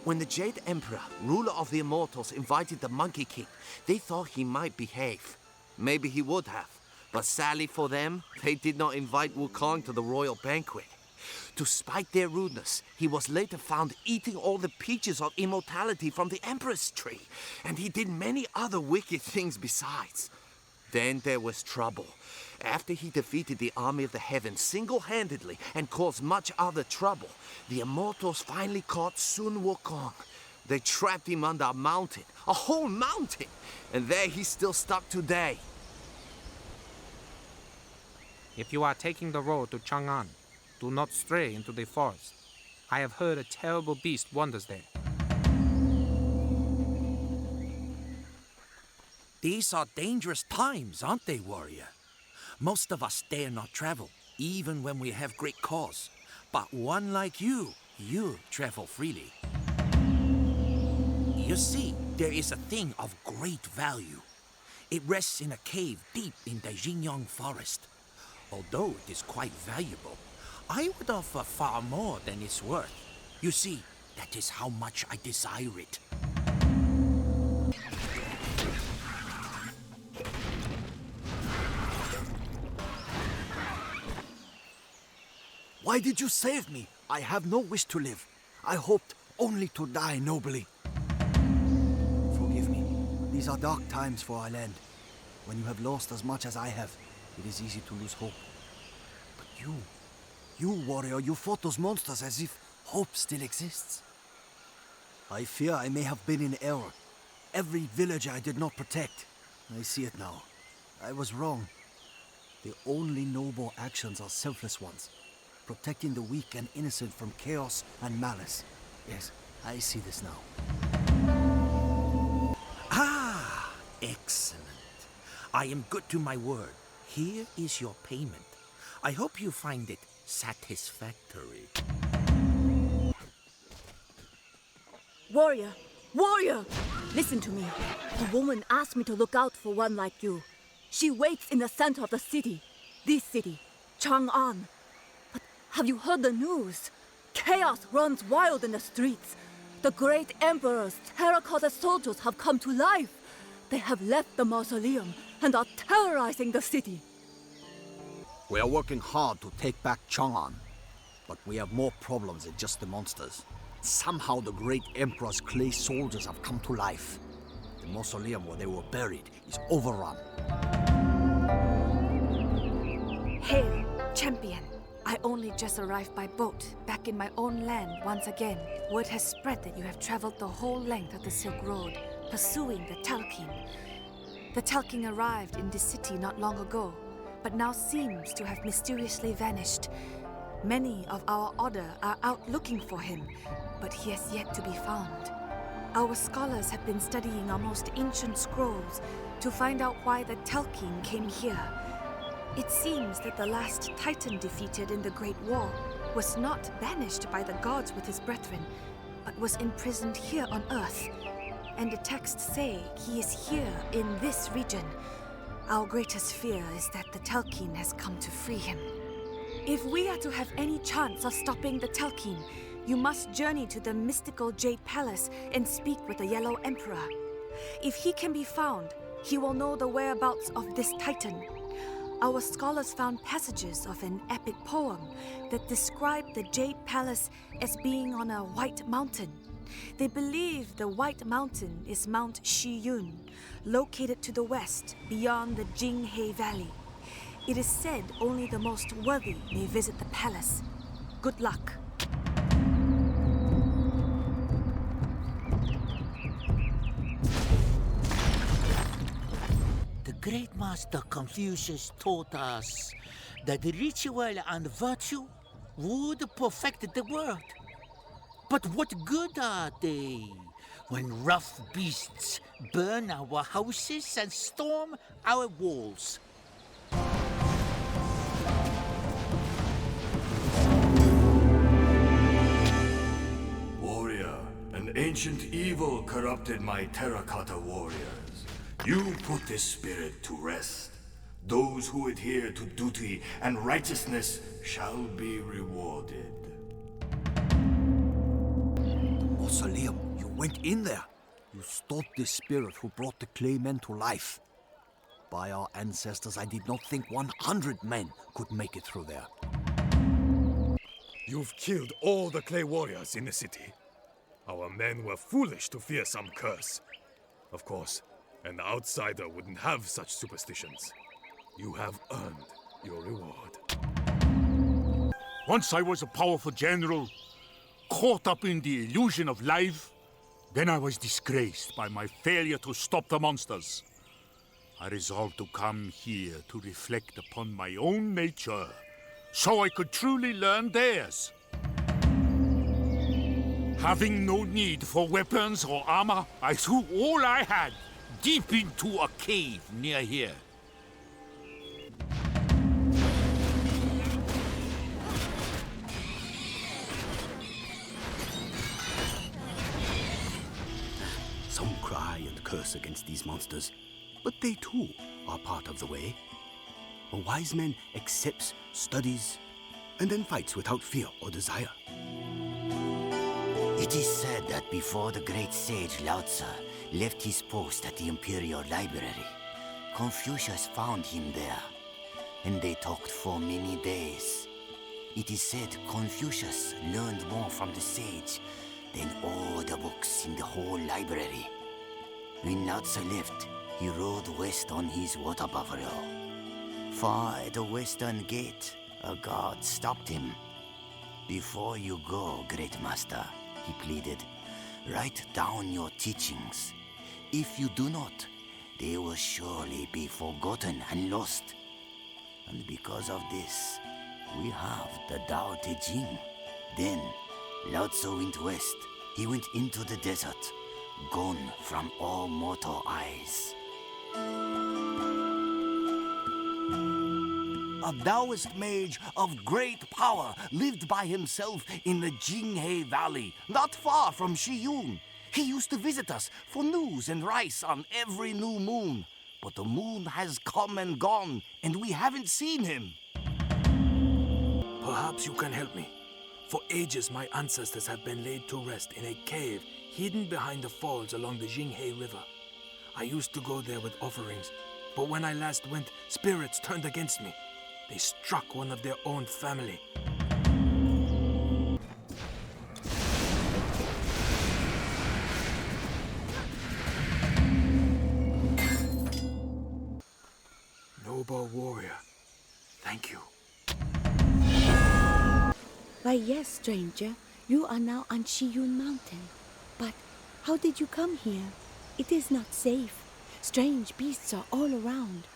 When the Jade Emperor, ruler of the Immortals, invited the Monkey King, they thought he might behave. Maybe he would have, but sadly for them, they did not invite Wukong to the royal banquet. To spite their rudeness, he was later found eating all the peaches of immortality from the Emperor's tree, and he did many other wicked things besides. Then there was trouble. After he defeated the army of the heavens single-handedly and caused much other trouble, the Immortals finally caught Sun Wukong. They trapped him under a mountain, a whole mountain, and there he's still stuck today. If you are taking the road to Chang'an, do not stray into the forest. I have heard a terrible beast wanders there. These are dangerous times, aren't they, warrior? Most of us dare not travel, even when we have great cause. But one like you travel freely. You see, there is a thing of great value. It rests in a cave deep in the Xinjiang forest. Although it is quite valuable, I would offer far more than it's worth. You see, that is how much I desire it. Why did you save me? I have no wish to live. I hoped only to die nobly. Forgive me. These are dark times for our land. When you have lost as much as I have, it is easy to lose hope. But you warrior, you fought those monsters as if hope still exists. I fear I may have been in error. Every villager I did not protect. I see it now. I was wrong. The only noble actions are selfless ones. Protecting the weak and innocent from chaos and malice. Yes, I see this now. Ah, excellent. I am good to my word. Here is your payment. I hope you find it satisfactory. Warrior! Warrior! Listen to me. The woman asked me to look out for one like you. She waits in the center of the city. This city, Chang'an. But have you heard the news? Chaos runs wild in the streets. The great emperor's terracotta soldiers have come to life. They have left the mausoleum and are terrorizing the city. We are working hard to take back Chang'an, but we have more problems than just the monsters. Somehow the great emperor's clay soldiers have come to life. The mausoleum where they were buried is overrun. Hail, champion. I only just arrived by boat, back in my own land once again. Word has spread that you have traveled the whole length of the Silk Road, pursuing the Talking. The Talking arrived in this city not long ago, but now seems to have mysteriously vanished. Many of our order are out looking for him, but he has yet to be found. Our scholars have been studying our most ancient scrolls to find out why the Talking came here. It seems that the last Titan defeated in the Great War was not banished by the gods with his brethren, but was imprisoned here on Earth. And the texts say he is here in this region. Our greatest fear is that the Talking has come to free him. If we are to have any chance of stopping the Talking, you must journey to the mystical Jade Palace and speak with the Yellow Emperor. If he can be found, he will know the whereabouts of this Titan. Our scholars found passages of an epic poem that describe the Jade Palace as being on a white mountain. They believe the White Mountain is Mount Shiyun, located to the west beyond the Jinghe Valley. It is said only the most worthy may visit the palace. Good luck. The great master Confucius taught us that ritual and virtue would perfect the world. But what good are they when rough beasts burn our houses and storm our walls? Warrior, an ancient evil corrupted my terracotta warriors. You put this spirit to rest. Those who adhere to duty and righteousness shall be rewarded. Mausoleum, you went in there. You stopped the spirit who brought the clay men to life. By our ancestors, I did not think 100 men could make it through there. You've killed all the clay warriors in the city. Our men were foolish to fear some curse. Of course, an outsider wouldn't have such superstitions. You have earned your reward. Once I was a powerful general, caught up in the illusion of life. Then I was disgraced by my failure to stop the monsters. I resolved to come here to reflect upon my own nature, so I could truly learn theirs. Having no need for weapons or armor, I threw all I had deep into a cave near here. curse against these monsters, but they too are part of the way. A wise man accepts, studies, and then fights without fear or desire. It is said that before the great sage Lao Tzu left his post at the Imperial Library, Confucius found him there, and they talked for many days. It is said Confucius learned more from the sage than all the books in the whole library. When Lao Tzu left, he rode west on his water buffalo. Far at the western gate, a guard stopped him. "Before you go, great master," he pleaded, "write down your teachings. If you do not, they will surely be forgotten and lost. And because of this, we have the Tao Te Ching." Then Lao Tzu went west. He went into the desert, gone from all mortal eyes. A Taoist mage of great power lived by himself in the Jinghe Valley, not far from Shiyun. He used to visit us for news and rice on every new moon. But the moon has come and gone, and we haven't seen him. Perhaps you can help me. For ages, my ancestors have been laid to rest in a cave hidden behind the falls along the Jinghe River. I used to go there with offerings, but when I last went, spirits turned against me. They struck one of their own family. Noble warrior, thank you. Why, yes, stranger. You are now on Shiyun Mountain. But how did you come here? It is not safe. Strange beasts are all around.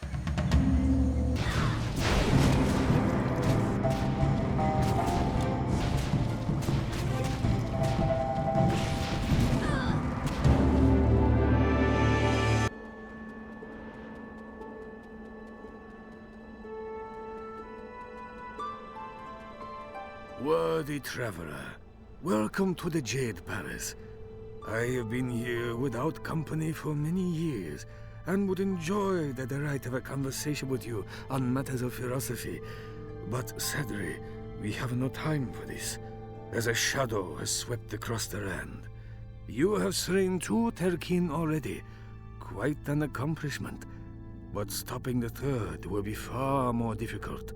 Worthy traveler, welcome to the Jade Palace. I have been here without company for many years, and would enjoy the delight of a conversation with you on matters of philosophy. But sadly, we have no time for this, as a shadow has swept across the land. You have slain 2 Terkin already, quite an accomplishment. But stopping the third will be far more difficult.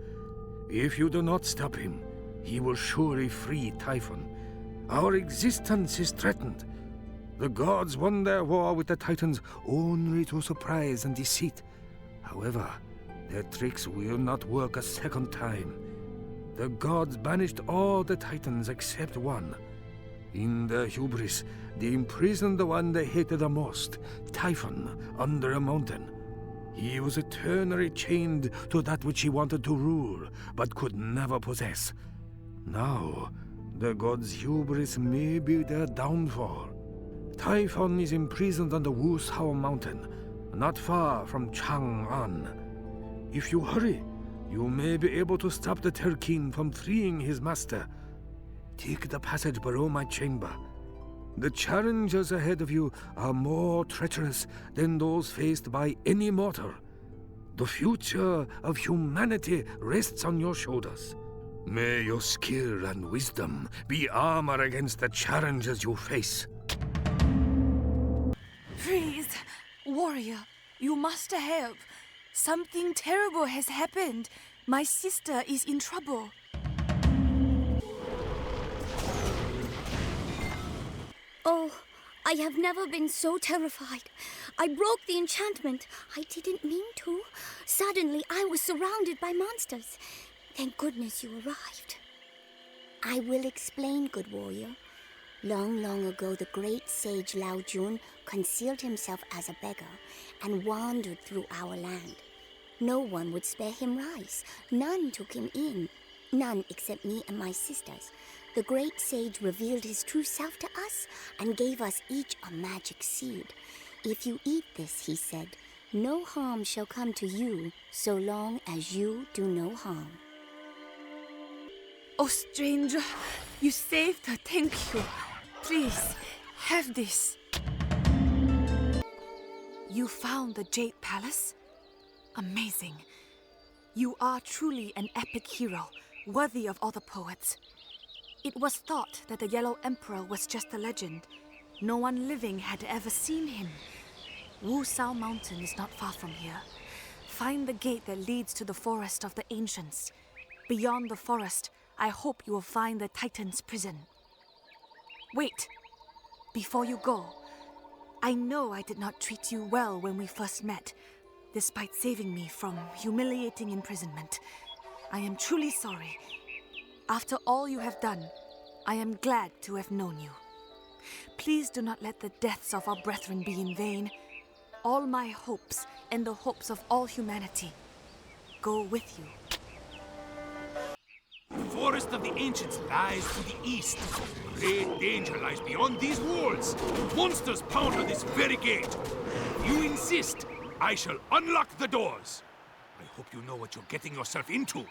If you do not stop him, he will surely free Typhon. Our existence is threatened. The gods won their war with the Titans only to surprise and deceit. However, their tricks will not work a second time. The gods banished all the Titans except one. In their hubris, they imprisoned the one they hated the most, Typhon, under a mountain. He was eternally chained to that which he wanted to rule, but could never possess. Now, the gods' hubris may be their downfall. Typhon is imprisoned on the Wushao Mountain, not far from Chang'an. If you hurry, you may be able to stop the Terkin from freeing his master. Take the passage below my chamber. The challenges ahead of you are more treacherous than those faced by any mortal. The future of humanity rests on your shoulders. May your skill and wisdom be armor against the challenges you face. Freeze! Warrior, you must help. Something terrible has happened. My sister is in trouble. Oh, I have never been so terrified. I broke the enchantment. I didn't mean to. Suddenly, I was surrounded by monsters. Thank goodness you arrived. I will explain, good warrior. Long, long ago, the great sage Lao Jun concealed himself as a beggar and wandered through our land. No one would spare him rice. None took him in. None except me and my sisters. The great sage revealed his true self to us and gave us each a magic seed. If you eat this, he said, no harm shall come to you so long as you do no harm. Oh, stranger, you saved her. Thank you. Please, have this. You found the Jade Palace? Amazing. You are truly an epic hero, worthy of all the poets. It was thought that the Yellow Emperor was just a legend. No one living had ever seen him. Wu Sao Mountain is not far from here. Find the gate that leads to the Forest of the Ancients. Beyond the forest, I hope you will find the Titan's prison. Wait! Before you go, I know I did not treat you well when we first met, despite saving me from humiliating imprisonment. I am truly sorry. After all you have done, I am glad to have known you. Please do not let the deaths of our brethren be in vain. All my hopes and the hopes of all humanity go with you. The Forest of the Ancients lies to the east. Great danger lies beyond these walls. Monsters pound on this very gate. If you insist, I shall unlock the doors. I hope you know what you're getting yourself into.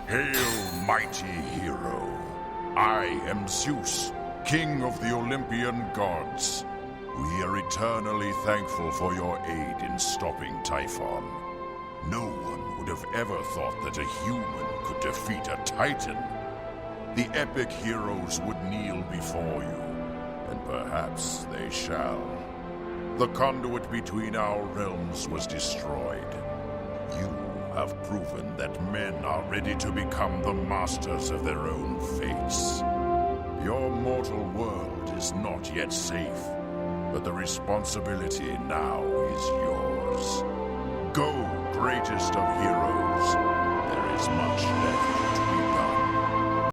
Hail, mighty hero. I am Zeus, king of the Olympian gods. We are eternally thankful for your aid in stopping Typhon. No one would have ever thought that a human could defeat a titan. The epic heroes would kneel before you, and perhaps they shall. The conduit between our realms was destroyed. You have proven that men are ready to become the masters of their own fates. Your mortal world is not yet safe, but the responsibility now is yours. Go, greatest of heroes. There is much left